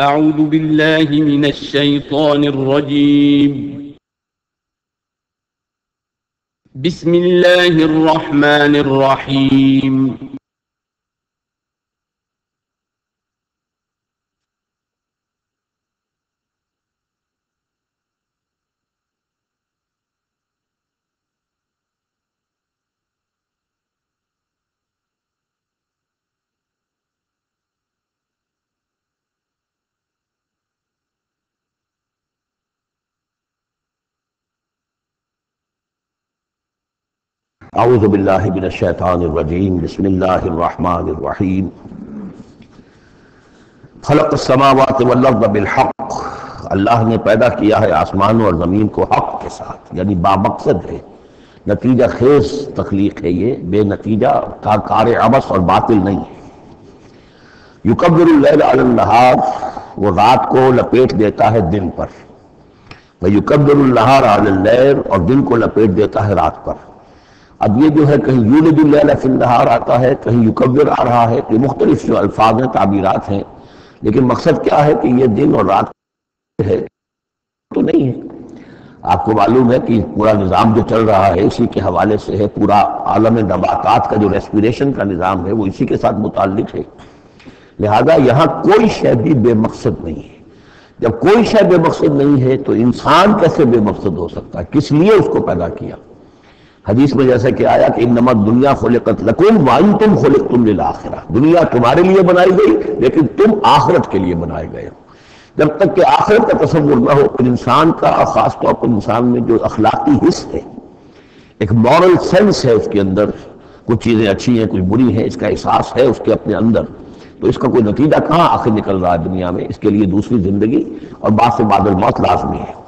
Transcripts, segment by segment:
أعوذ بالله من الشيطان الرجيم. بسم الله الرحمن الرحيم. اعوذ باللہ من الشیطان الرجیم بسم اللہ الرحمن الرحیم خلق السماوات والارض بالحق، اللہ نے پیدا کیا ہے آسمانوں اور زمین کو حق کے ساتھ، یعنی بامقصد ہے، نتیجہ خیز تخلیق ہے، یہ بے نتیجہ کار عبث اور باطل نہیں ہے۔ یکبر اللیل علی النہار، وہ رات کو لپیٹ دیتا ہے دن پر، ویکبر النہار علی اللیل، اور دن کو لپیٹ دیتا ہے رات پر۔ اب یہ جو ہے کہیں یولج اللیل فی النہار آتا ہے، کہیں یکبر آ رہا ہے، کہ مختلف جو الفاظ ہیں تعبیرات ہیں، لیکن مقصد کیا ہے کہ یہ دن اور رات ہے تو نہیں ہے۔ آپ کو معلوم ہے کہ پورا نظام جو چل رہا ہے اسی کے حوالے سے ہے، پورا عالم نباتات کا جو ریسپیریشن کا نظام ہے وہ اسی کے ساتھ متعلق ہے، لہذا یہاں کوئی شے بھی بے مقصد نہیں ہے۔ جب کوئی شے بے مقصد نہیں ہے تو انسان کیسے بے مقصد ہو سکتا ہے؟ کس لیے اس کو پیدا کیا؟ حدیث میں جیسے کہ آیا کہ انما الدنیا خلقت لکم وانتم خلقتم للآخرہ، دنیا تمہارے لیے بنائی گئی لیکن تم آخرت کے لیے بنائے گئے ہو۔ جب تک کہ آخرت کا تصور نہ ہو، انسان کا خاص طور پر انسان میں جو اخلاقی حس ہے، ایک مورل سینس ہے اس کے اندر، کچھ چیزیں اچھی ہیں کچھ بری ہیں، اس کا احساس ہے اس کے اپنے اندر، تو اس کا کوئی نتیجہ کہاں آخر نکل رہا ہے دنیا میں؟ اس کے لیے دوسری زندگی اور بعد سے بعد الموت لازمی ہے۔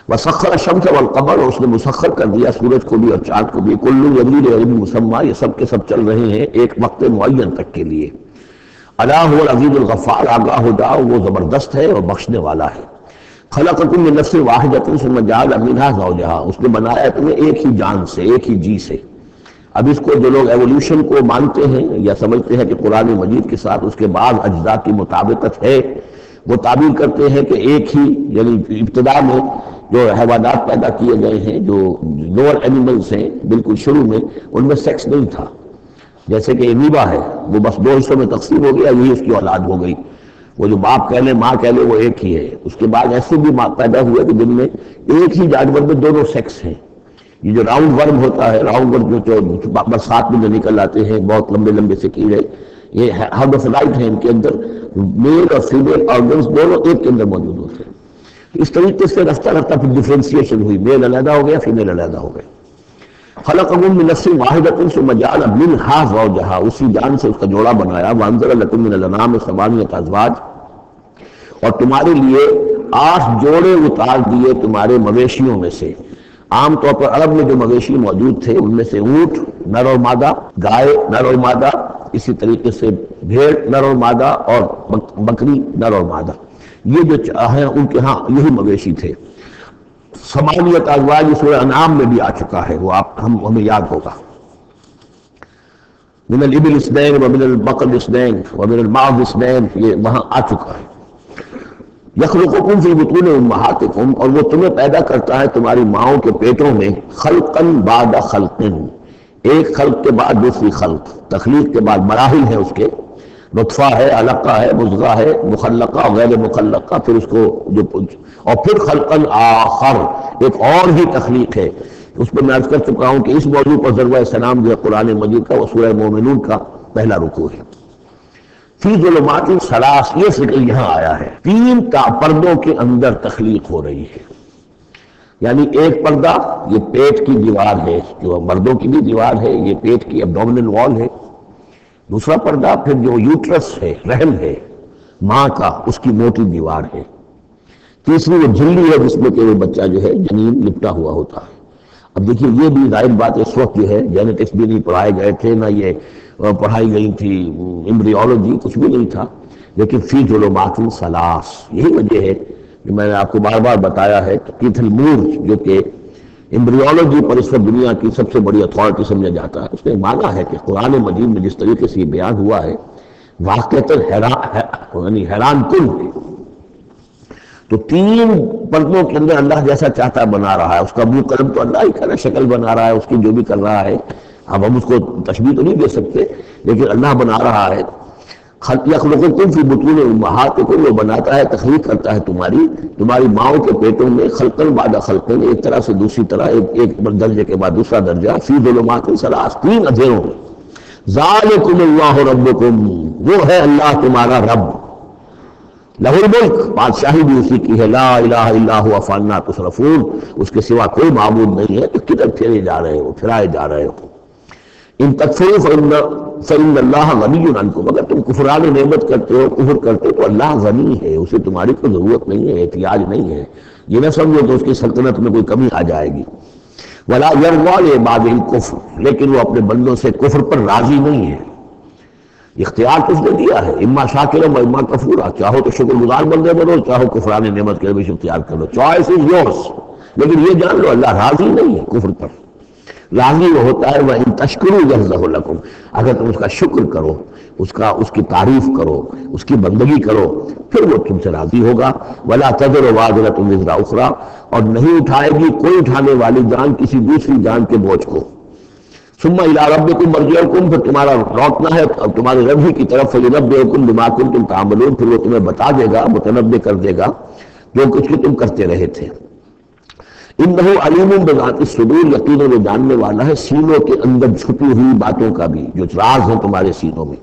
وسخر الشمس والقمر، اور اس نے مسخر کر دیا سورج کو بھی اور چاند کو بھی، کل یجری لأجل مسمى، یہ سب کے سب چل رہے ہیں ایک وقت معین تک کے لیے۔ الا هو العزیز الغفار، آگاہ ہو جاؤ وہ زبردست ہے اور بخشنے والا ہے۔ خلقکم من نفس واحدۃ ثم جعل منها زوجها، اس نے بنایا تمہیں ایک ہی جان سے، ایک ہی جی سے۔ اب اس کو جو لوگ ایولیوشن کو مانتے ہیں یا سمجھتے ہیں کہ قرآن مجید کے ساتھ اس کے بعد اجزاء کی مطابقت ہے، وہ تعبیر کرتے ہیں کہ ایک ہی، یعنی ابتدا میں جو حیوانات پیدا کیے گئے ہیں، جو لوور اینیملز ہیں، بالکل شروع میں ان میں سیکس نہیں تھا، جیسے کہ امیبا ہے، وہ بس دو حصوں میں تقسیم ہو گیا، یہی اس کی اولاد ہو گئی، وہ جو باپ کہہ لے ماں کہہ لے وہ ایک ہی ہے۔ اس کے بعد ایسے بھی پیدا ہوئے کہ جن میں ایک ہی جانور میں دونوں سیکس ہیں۔ یہ جو راؤنڈ ورم ہوتا ہے، راؤنڈ ورم جو برسات میں جو نکل آتے ہیں بہت لمبے لمبے سے کیڑے، یہ ہرمافرڈائٹ ہیں، ان کے اندر میل اور فیمیل آرگنز دونوں ایک کے اندر موجود ہوتے ہیں۔ اس طریقے سے رفتہ رفتہ پھر ڈیفرینسیشن ہوئی، میل علیحدہ ہو گیا، فیمیل علیحدہ ہو گئے۔ خلقکم من نفس واحدۃ ثم جعل منها زوجها، اسی جان سے اس کا جوڑا بنایا۔ وانزل لکم من الانعام ثمانیۃ ازواج، اور تمہارے لیے 8 جوڑے اتار دیے تمہارے مویشیوں میں سے۔ عام طور پر عرب میں جو مویشی موجود تھے ان میں سے اونٹ نر اور مادہ، گائے نر اور مادہ، اسی طریقے سے بھیڑ نر اور مادہ، اور بکری نر اور مادہ، یہ جو ہیں ان کے ہاں یہی مویشی تھے۔ ثمانیۃ ازواج سورہ انعام میں بھی آ چکا ہے، وہ ہمیں یاد ہوگا۔ من الابل اثنین ومن البقر اثنین ومن المعز اثنین، یہ وہاں آ چکا ہے۔ یخلقکم فی بطون امہاتکم، اور وہ تمہیں پیدا کرتا ہے تمہاری ماؤں کے پیٹوں میں، خلقا بعد خلق، ایک خلق کے بعد دوسری خلق، تخلیق کے بعد مراحل ہیں اس کے، نطفہ ہے، علقہ ہے، مضغہ ہے، مخلقہ اور غیر مخلقہ، پھر اس کو اور پھر خلقا آخر، ایک اور ہی تخلیق ہے۔ اس پہ میں عرض کر چکا ہوں کہ اس موضوع پر ضربہ سلام جو ہے قرآن مجید کا، وہ سورہ مومنون کا پہلا رکوع ہے۔ فی ظلمات ثلاث، یہ ذکر یہاں آیا ہے، 3 پردوں کے اندر تخلیق ہو رہی ہے، یعنی ایک پردہ یہ پیٹ کی دیوار ہے، جو مردوں کی بھی دیوار ہے، یہ پیٹ کی ابڈومینل وال ہے۔ دوسرا پردہ پھر جو یوٹرس ہے، رحم ہے ماں کا، اس کی موٹی دیوار ہے۔ تیسری وہ جھلی ہے جس میں کہ وہ بچہ جو ہے جنین لپٹا ہوا ہوتا ہے۔ اب دیکھیے یہ بھی ظاہر بات اس وقت جو ہے جینیٹکس بھی نہیں پڑھائے گئے تھے، نہ یہ پڑھائی گئی تھی ایمبریولوجی، کچھ بھی نہیں تھا، لیکن فی ظلمات ثلاث، یہی وجہ ہے جو میں نے آپ کو بار بار بتایا ہے کہ کیتھل مور جو کہ ایمبریولوجی پر اس وقت دنیا کی سب سے بڑی اتھارٹی سمجھا جاتا ہے، اس نے مانا ہے کہ قرآن مجید میں جس طریقے سے یہ بیان ہوا ہے واقعتاً حیران کن ہے۔ تو تین پردوں کے اندر اللہ جیسا چاہتا بنا رہا ہے، اس کا منہ قلم تو اللہ ہی کر رہا ہے، شکل بنا رہا ہے اس کی جو بھی کر رہا ہے، اب ہم اس کو تشبیہ تو نہیں دے سکتے، لیکن اللہ بنا رہا ہے۔ یخلقکم فی بطون امہاتکم، وہ بناتا ہے، تخلیق کرتا ہے تمہاری ماؤں کے پیٹوں میں، خلقا بعد خلق، ایک طرح سے دوسری طرح، ایک درجے کے بعد دوسرا درجہ، فی ظلمات ثلاث، تین اندھیروں میں۔ ذالکم اللہ ربکم، وہ ہے اللہ تمہارا رب، لہ الملک، بادشاہی بھی اسی کی ہے، لا الہ الا هو فانا تصرفون، اس کے سوا کوئی معبود نہیں ہے، تو کدھر پھرائے جا رہے ہو۔ ان تکفروا فإن اللہ غنی عنکم، اگر تم کفران نعمت کرتے ہو، کفر کرتے ہو، تو اللہ غنی ہے، اسے تمہاری کوئی ضرورت نہیں ہے، احتیاج نہیں ہے، یہ نہ سمجھو کہ اس کی سلطنت میں کوئی کمی آ جائے گی۔ ولا یرضیٰ لعبادہ الکفر، لیکن وہ اپنے بندوں سے کفر پر راضی نہیں ہے، اختیار تو اس نے دیا ہے، اما شاکرا و اما کفورا، چاہو تو شکر گزار بندے بنو، چاہو کفران نعمت کے بھی اختیار کرو، چوائس از یورس، لیکن یہ جان لو اللہ راضی نہیں ہے کفر پر، راضی وہ ہوتا ہے وَإِن تَشْكُرُوا يَرْضَهُ لَكُمْ، اگر تم اس کا شکر کرو، اس کی تعریف کرو، اس کی بندگی کرو، پھر وہ تم سے راضی ہوگا۔ وَلَا تَزِرُ وَازِرَةٌ وِزْرَ أُخْرَىٰ، اور نہیں اٹھائے گی کوئی اٹھانے والی جان کسی دوسری جان کے بوجھ کو۔ ثُمَّ إِلَىٰ رَبِّكُمْ مَرْجِعُكُمْ، پھر تمہارا لوٹنا ہے اور تمہارے رب ہی کی طرف، فَيُنَبِّئُكُم بِمَا كُنتُمْ تَعْمَلُونَ، پھر وہ تمہیں بتا دے گا، متنبع کر دے گا جو کچھ کہ تم کرتے رہے تھے۔ انہ علیم بذات الصدور، یقیناً وہ جاننے والا ہے سینوں کے اندر چھپی ہوئی باتوں کا بھی، جو راز ہیں تمہارے سینوں میں۔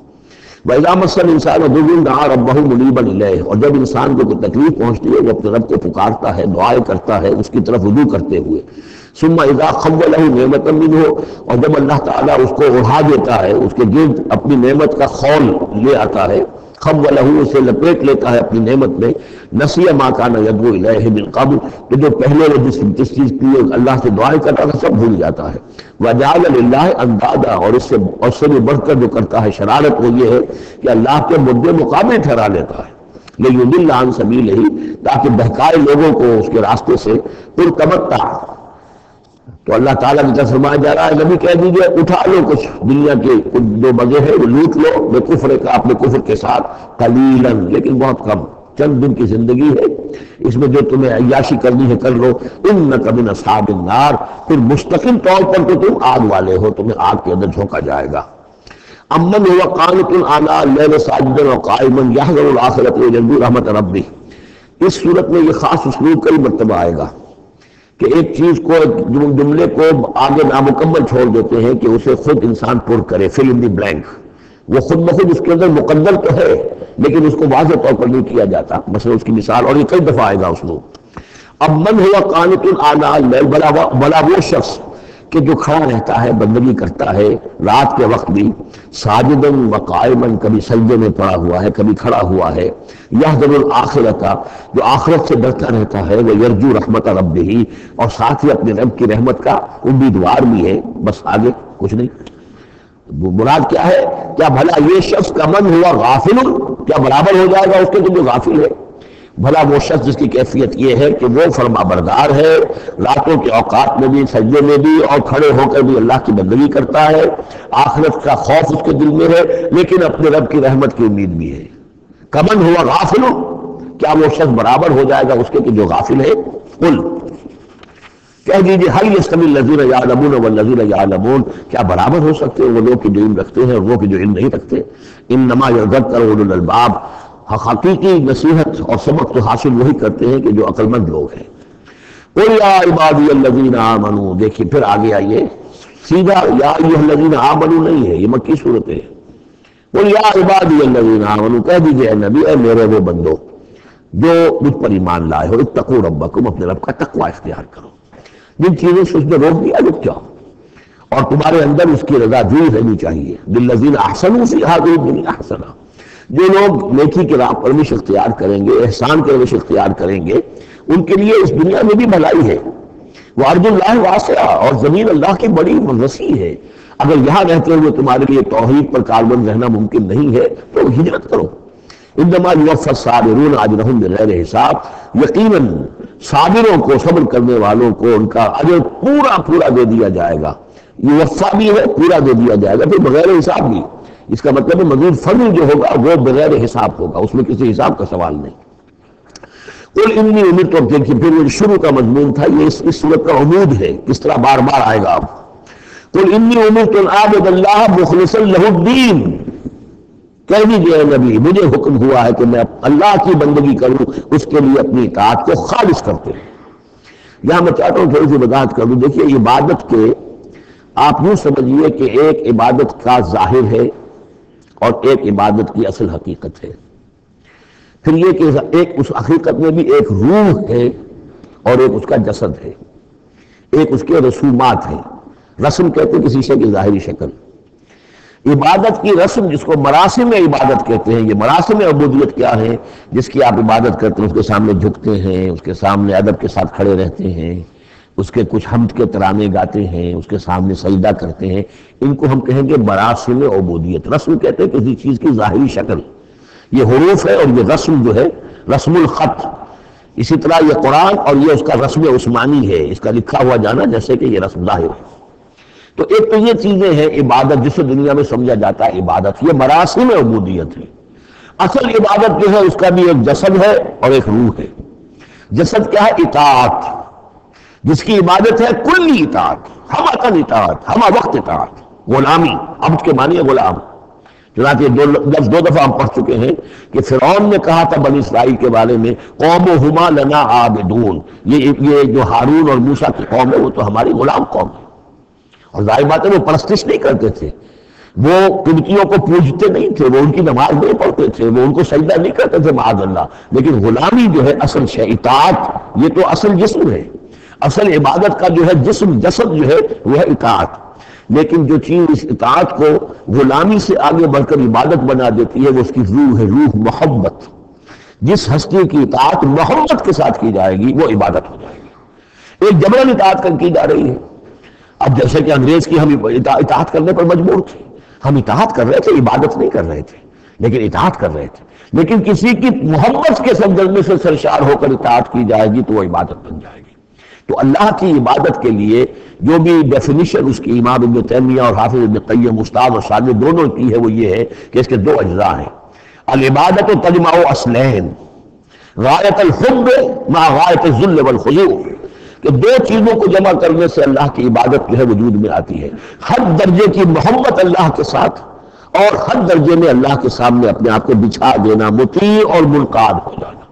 وَإِذَا مَسَّ الْإِنسَانَ ضُرٌّ دَعَا رَبَّهُ مُنِيبًا إِلَيْهِ، اور جب انسان کو کوئی تکلیف پہنچتی ہے وہ اپنے رب کو پکارتا ہے، دعائیں کرتا ہے اس کی طرف رجوع کرتے ہوئے۔ ثُمَّ إِذَا خَوَّلَهُ نِعْمَةً مِّنْهُ، اور جب اللہ تعالیٰ اس کو اڑا دیتا ہے، اس کے گرد اپنی نعمت کا خول لے آتا ہے، خولہ، اسے لپیٹ لیتا ہے اپنی نعمت میں، نسی ما کان یدعو الیہ من قبل، تو جو پہلے وہ جس چیز کی اللہ سے دعائیں کرتا تھا سب بھول جاتا ہے۔ وجعل للہ اندادا، اور اس سے بھی بڑھ کر جو کرتا ہے شرارت وہ یہ ہے کہ اللہ کے مدے مقابل ٹھہرا لیتا ہے، لیضل عن سبیلہ، تاکہ بہکائے لوگوں کو اس کے راستے سے۔ قل تمتع، تو اللہ تعالیٰ کی طرف فرمایا جا رہا ہے نبی کہہ دیجئے اٹھا لو کچھ دنیا کے کچھ جو مزے ہیں وہ لوٹ لو، بے کفر کا، اپنے کفر کے ساتھ، قلیلا، لیکن بہت کم، چند دن کی زندگی ہے، اس میں جو تمہیں عیاشی کرنی ہے کر لو۔ انک من اصحاب النار، پھر مستقل طور پر تو تم آگ والے ہو، تمہیں آگ کے اندر جھونکا جائے گا۔ امن هو قانت آناء اللیل ساجدا وقائما یحذر الآخرۃ ویرجو رحمت ربہ، اس صورت میں یہ خاص اسلوب کئی مرتبہ آئے گا کہ ایک چیز کو، ایک جملے کو آگے نامکمل چھوڑ دیتے ہیں کہ اسے خود انسان پر کرے، فل ان دی بلینک، وہ خود بخود اس کے اندر مقدر تو ہے لیکن اس کو واضح طور پر نہیں کیا جاتا، مثلا اس کی مثال، اور یہ کئی دفعہ آئے گا اسلوب۔ اب من ہوا قانت آناء اللیل، بلا وہ شخص کہ جو کھڑا رہتا ہے، بندگی کرتا ہے رات کے وقت بھی، ساجداً وقائماً، کبھی سجدے میں پڑا ہوا ہے، کبھی کھڑا ہوا ہے، یحذر الآخرۃ، جو آخرت سے ڈرتا رہتا ہے، وہ یرجو رحمت ربہ، اور ساتھ ہی اپنے رب کی رحمت کا امیدوار بھی ہے، بس آگے کچھ نہیں۔ مراد کیا ہے؟ کیا بھلا یہ شخص کا من ہوا غافل، کیا برابر ہو جائے گا اس کے جو غافل ہے؟ بھلا وہ شخص جس کی کیفیت یہ ہے کہ وہ فرما بردار ہے، راتوں کے اوقات میں بھی، سجدے میں بھی، اور کھڑے ہو کر بھی اللہ کی بندگی کرتا ہے، آخرت کا خوف اس کے دل میں ہے، لیکن اپنے رب کی رحمت کی امید بھی ہے۔ کمن ہوا غافل، کیا وہ شخص برابر ہو جائے گا اس کے کہ جو غافل ہے؟ قل، کہہ دیجیے حل یستوی الذین یعلمون والذین یعلمون، کیا برابر ہو سکتے ہیں وہ لوگ جو علم رکھتے ہیں اور وہ جو علم نہیں رکھتے؟ انما یذکر اولو الالباب، حقیقی نصیحت اور سبق تو حاصل وہی کرتے ہیں کہ جو عقل مند لوگ ہیں۔ قل یا عبادی الذین آمنوا، دیکھیے پھر آگے آئیے، سیدھا یا ایھا الذین آمنوا نہیں ہے، یہ مکی صورت ہے۔ قل یا عبادی الذین آمنوا، کہہ دیجیے اے نبی، اے میرے وہ بندو جو مجھ پر ایمان لائے ہو، اتقوا ربکم، اپنے رب کا تقوی اختیار کرو، جن چیزوں سے اس نے روک دیا رک جاؤ، اور تمہارے اندر اس کی رضا جوئی رہنی چاہیے۔ للذین احسنوا فی ھذہ الدنیا حسنہ، جو لوگ نیکی کی راہ پر روش اختیار کریں گے، احسان کے روش اختیار کریں گے، ان کے لیے اس دنیا میں بھی بھلائی ہے۔ وارض اللہ واسعہ، اور زمین اللہ کی بڑی وسیع ہے، اگر یہاں رہتے ہوئے تمہارے لیے توحید پر کاربند رہنا ممکن نہیں ہے تو ہجرت کرو۔ انما یوفی الصابرون اجرهم بغیر حساب، یقیناً صابروں کو، صبر کرنے والوں کو ان کا اجر پورا پورا دے دیا جائے گا، یوفا بھی ہے، پورا دے دیا جائے گا، پھر بغیر حساب بھی، اس کا مطلب ہے مزید فضل جو ہوگا وہ بغیر حساب ہوگا، اس میں کسی حساب کا سوال نہیں۔ قل انی امرت، اب دیکھیے پھر وہ شروع کا مضمون تھا، یہ اس صورت کا عمود ہے، کس طرح بار بار آئے گا اب۔ قل انی امرت ان اعبد اللہ مخلصا لہ الدین، کہہ دیجیے نبی مجھے حکم ہوا ہے کہ میں اللہ کی بندگی کروں، اس کے لیے اپنی اطاعت کو خالص کرتے ہیں۔ یہاں میں چاہتا ہوں تھوڑی سی وضاحت کر دوں۔ دیکھیے عبادت کے آپ یوں سمجھیے کہ ایک عبادت کا ظاہر ہے اور ایک عبادت کی اصل حقیقت ہے، پھر یہ کہ ایک اس حقیقت میں بھی ایک روح ہے اور ایک اس کا جسد ہے، ایک اس کے رسومات ہیں۔ رسم کہتے ہیں کسی شے کی ظاہری شکل۔ عبادت کی رسم جس کو مراسم عبادت کہتے ہیں، یہ مراسم عبودیت کیا ہے؟ جس کی آپ عبادت کرتے ہیں، اس کے سامنے جھکتے ہیں، اس کے سامنے ادب کے ساتھ کھڑے رہتے ہیں، اس کے کچھ حمد کے ترانے گاتے ہیں، اس کے سامنے سجدہ کرتے ہیں، ان کو ہم کہیں گے مراسم عبودیت۔ رسم کہتے ہیں کسی چیز کی ظاہری شکل، یہ حروف ہے، اور یہ رسم جو ہے رسم الخط، اسی طرح یہ قرآن اور یہ اس کا رسم عثمانی ہے، اس کا لکھا ہوا جانا جیسے کہ یہ رسم ظاہر ہے۔ تو ایک تو یہ چیزیں ہیں عبادت جسے دنیا میں سمجھا جاتا ہے عبادت، یہ مراسم عبودیت ہے۔ اصل عبادت جو ہے اس کا بھی ایک جسد ہے اور ایک روح ہے۔ جسد کیا ہے؟ اطاعت، جس کی عبادت ہے کلی اطاعت، ہم اطاعت، ہم وقت اطاعت، غلامی، عبد کے معنی ہے غلام۔ چنانچہ دو دفعہ ہم پڑھ چکے ہیں کہ فرعون نے کہا تھا بنی اسرائیل کے بارے میں قومہما لنا عابدون، یہ جو ہارون اور موسیٰ کی قوم ہے وہ تو ہماری غلام قوم ہے۔ اور ظاہر بات ہے وہ پرستش نہیں کرتے تھے، وہ قبطیوں کو پوجتے نہیں تھے، وہ ان کی نماز نہیں پڑھتے تھے، وہ ان کو سجدہ نہیں کرتے تھے معاذ اللہ، لیکن غلامی جو ہے اصل شے، اطاعت یہ تو اصل جسم ہے، اصل عبادت کا جو ہے جسم، جسد جو ہے وہ ہے اطاعت۔ لیکن جو چیز اس اطاعت کو غلامی سے آگے بڑھ کر عبادت بنا دیتی ہے وہ اس کی روح ہے، روح محبت۔ جس ہستی کی اطاعت محبت کے ساتھ کی جائے گی وہ عبادت ہو جائے گی۔ ایک جبرن اطاعت کر کی جا رہی ہے۔ اب جیسے کہ انگریز کی ہم اطاعت کرنے پر مجبور تھے، ہم اطاعت کر رہے تھے، عبادت نہیں کر رہے تھے لیکن اطاعت کر رہے تھے، لیکن کسی کی محبت کے سرگرمی سے سرشار ہو کر اطاعت کی جائے گی تو وہ عبادت بن جائے گی۔ تو اللہ کی عبادت کے لیے جو بھی ڈیفینیشن اس کی امام ابن تیمیہ اور حافظ ابن قیم استاد اور شاگرد دونوں کی ہے وہ یہ ہے کہ اس کے دو اجزاء ہیں۔ العبادت تجمع اصلین، غایت الحب مع غایت الذل والخضوع، کہ دو چیزوں کو جمع کرنے سے اللہ کی عبادت جو ہے وجود میں آتی ہے، حد درجے کی محبت اللہ کے ساتھ اور حد درجے میں اللہ کے سامنے اپنے آپ کو بچھا دینا، مطیع اور منقاد ہو جانا۔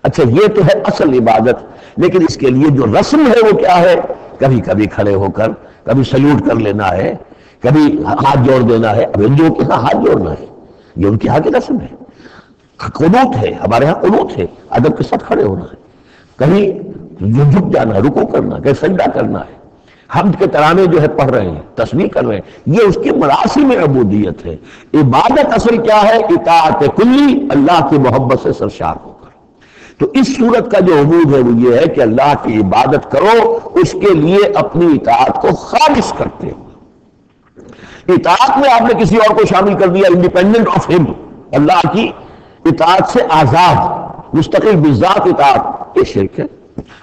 اچھا یہ تو ہے اصل عبادت، لیکن اس کے لیے جو رسم ہے وہ کیا ہے؟ کبھی کبھی کھڑے ہو کر کبھی سلوٹ کر لینا ہے، کبھی ہاتھ جوڑ دینا ہے۔ اب ہندوؤں کے ہاں ہاتھ جوڑنا ہے، یہ ان کے ہاں کی رسم ہے۔ قنوت ہے، ہمارے ہاں قنوت ہے، ادب کے ساتھ کھڑے ہونا ہے، کہیں جھک جانا ہے، رکوع کرنا ہے، کہیں سجدہ کرنا ہے، حمد کے ترانے جو ہے پڑھ رہے ہیں، تسبیح کر رہے ہیں، یہ اس کی مراسم عبودیت ہے۔ عبادت اصل کیا ہے؟ اطاعت کلی، اللہ کی محبت سے سرشار ہو کر۔ تو اس صورت کا جو عمود ہے وہ یہ ہے کہ اللہ کی عبادت کرو، اس کے لیے اپنی اطاعت کو خالص کرتے ہو۔ اطاعت میں آپ نے کسی اور کو شامل کر دیا، انڈیپینڈنٹ آف ہم، اللہ کی اطاعت سے آزاد مستقل بذات اطاعت، یہ شرک ہے،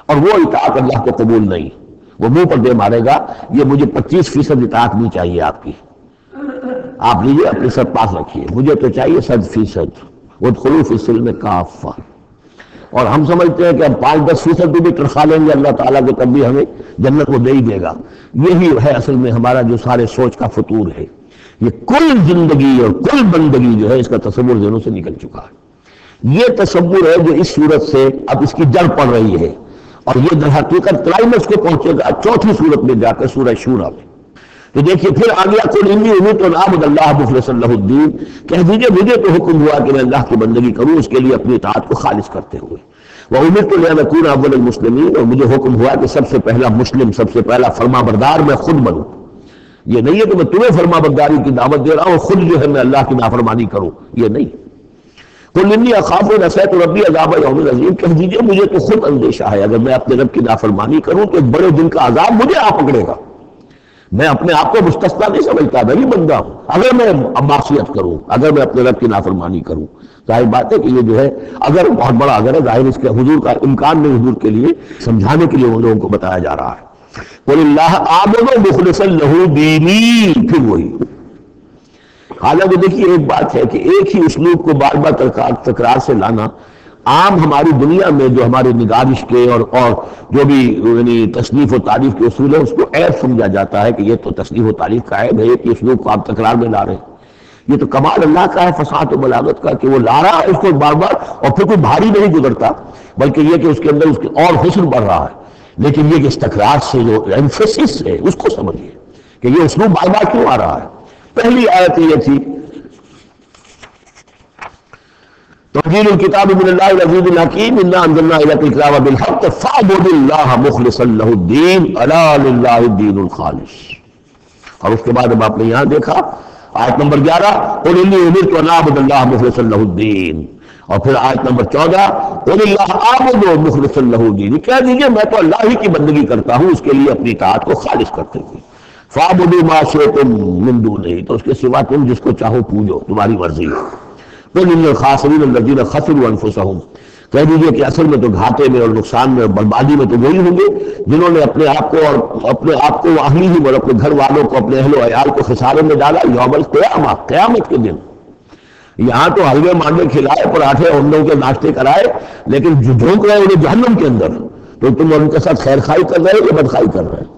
اور وہ اطاعت اللہ کو قبول نہیں۔ وہ منہ پر دے مارے گا یہ مجھے 25% اطاعت نہیں چاہیے آپ کی، آپ لیجیے اپنے سر پاس رکھیے، مجھے تو چاہیے 100%۔ وادخلوا فی السلم کافہ، اور ہم سمجھتے ہیں کہ ہم 5-10% بھی تنخواہ لیں گے اللہ تعالیٰ کو تب بھی ہمیں جنت کو دے ہی دے گا۔ یہی ہے اصل میں ہمارا جو سارے سوچ کا فطور ہے۔ یہ کل زندگی اور کل بندگی جو ہے اس کا تصور ذہنوں سے نکل چکا ہے۔ یہ تصور ہے جو اس صورت سے اب اس کی جڑ پڑ رہی ہے، اور یہ در حقیقت کلائمیکس کو پہنچے گا چوتھی صورت میں جا کر سورہ شورى میں۔ تو دیکھیے پھر آ گیا قل انی امرت ان اعبد اللہ مخلصا لہ الدین، کہہ دیجیے مجھے تو حکم ہوا کہ میں اللہ کی بندگی کروں، اس کے لیے اپنی اطاعت کو خالص کرتے ہوئے۔ وامرت لان اکون اول المسلمین، اور مجھے حکم ہوا کہ سب سے پہلا مسلم، سب سے پہلا فرما بردار میں خود بنوں۔ یہ نہیں ہے کہ میں تمہیں فرما برداری کی دعوت دے رہا ہوں، خود جو ہے میں اللہ کی نافرمانی کروں، یہ نہیں۔ قل انی اخاف ان عصیت ربی عذاب یوم عظیم، کہہ دیجیے مجھے تو خود اندیشہ ہے اگر میں اپنے رب کی نافرمانی کروں تو ایک بڑے دن کا عذاب مجھے آ پکڑے گا۔ میں اپنے آپ کو مستثنیٰ نہیں سمجھتا، میں بھی بندہ ہوں، اگر میں معصیت کروں، اگر میں اپنے رب کی نافرمانی کروں، ظاہر بات ہے کہ یہ جو ہے اگر بہت بڑا اگر ہے، ظاہر اس کے حضور کا امکان نہیں، حضور کے لیے سمجھانے کے لیے ان لوگوں کو بتایا جا رہا ہے۔ قل اللہ اعبد مخلصا لہ دینی، پھر وہی حالانکہ دیکھیے ایک بات ہے کہ ایک ہی اسلوب کو بار بار تکرار سے لانا عام ہماری دنیا میں جو ہمارے نگارش کے اور جو بھی یعنی تصنیف و تعریف کے اصول ہیں اس کو عیب سمجھا جاتا ہے کہ یہ تو تصنیف و تعریف کا عیب ہے، ایک ہی اسلوب کو آپ تکرار میں لا رہے ہیں۔ یہ تو کمال اللہ کا ہے فصاحت و بلاغت کا کہ وہ لا رہا ہے اس کو بار بار، اور پھر کوئی بھاری نہیں گزرتا، بلکہ یہ کہ اس کے اندر اس کے اور حسن بڑھ رہا ہے۔ لیکن یہ کہ اس تکرار سے جو ایمفیسس ہے اس کو سمجھیے کہ یہ اسلوب بار بار کیوں آ رہا ہے۔ پہلی آیت یہ تھی تنزیل الکتاب من اللہ العزیز الحکیم انا انزلنا الیک الکتاب بالحق فاعبد اللہ مخلصا لہ الدین الا للہ الدین الخالص۔ اور اس کے بعد اب آپ نے یہاں دیکھا آیت نمبر 11 قل انی امرت ان اعبد اللہ مخلصا لہ الدین، اور پھر آیت نمبر 14 قل اللہ اعبد مخلصا لہ الدین، کہہ دیجیے میں تو اللہ ہی کی بندگی کرتا ہوں اس کے لیے اپنی اطاعت کو خالص کرتے ہوئے۔ فاعبدوا ما شئتم من دونہ، تو اس کے سوا تم جس کو چاہو پوجو، تمہاری مرضی ہے۔ قل ان الخاسرین الذین خسروا انفسهم، کہہ دیجیے کہ اصل میں تو گھاٹے میں اور نقصان میں اور بربادی میں تو وہی ہوں گے جنہوں نے اپنے آپ کو اہلیہم اور اپنے گھر والوں کو، اپنے اہل و عیال کو خسارے میں ڈالا یوم القیامہ، قیامت کے دن۔ یہاں تو حلوے مانڈے کھلائے، پراٹھے انڈوں کے ناشتے کرائے، لیکن جو جھونک رہے انہیں جہنم کے اندر، تو تم ان کے ساتھ خیر خائی کر رہے ہو یا بدخائی کر رہے ہو؟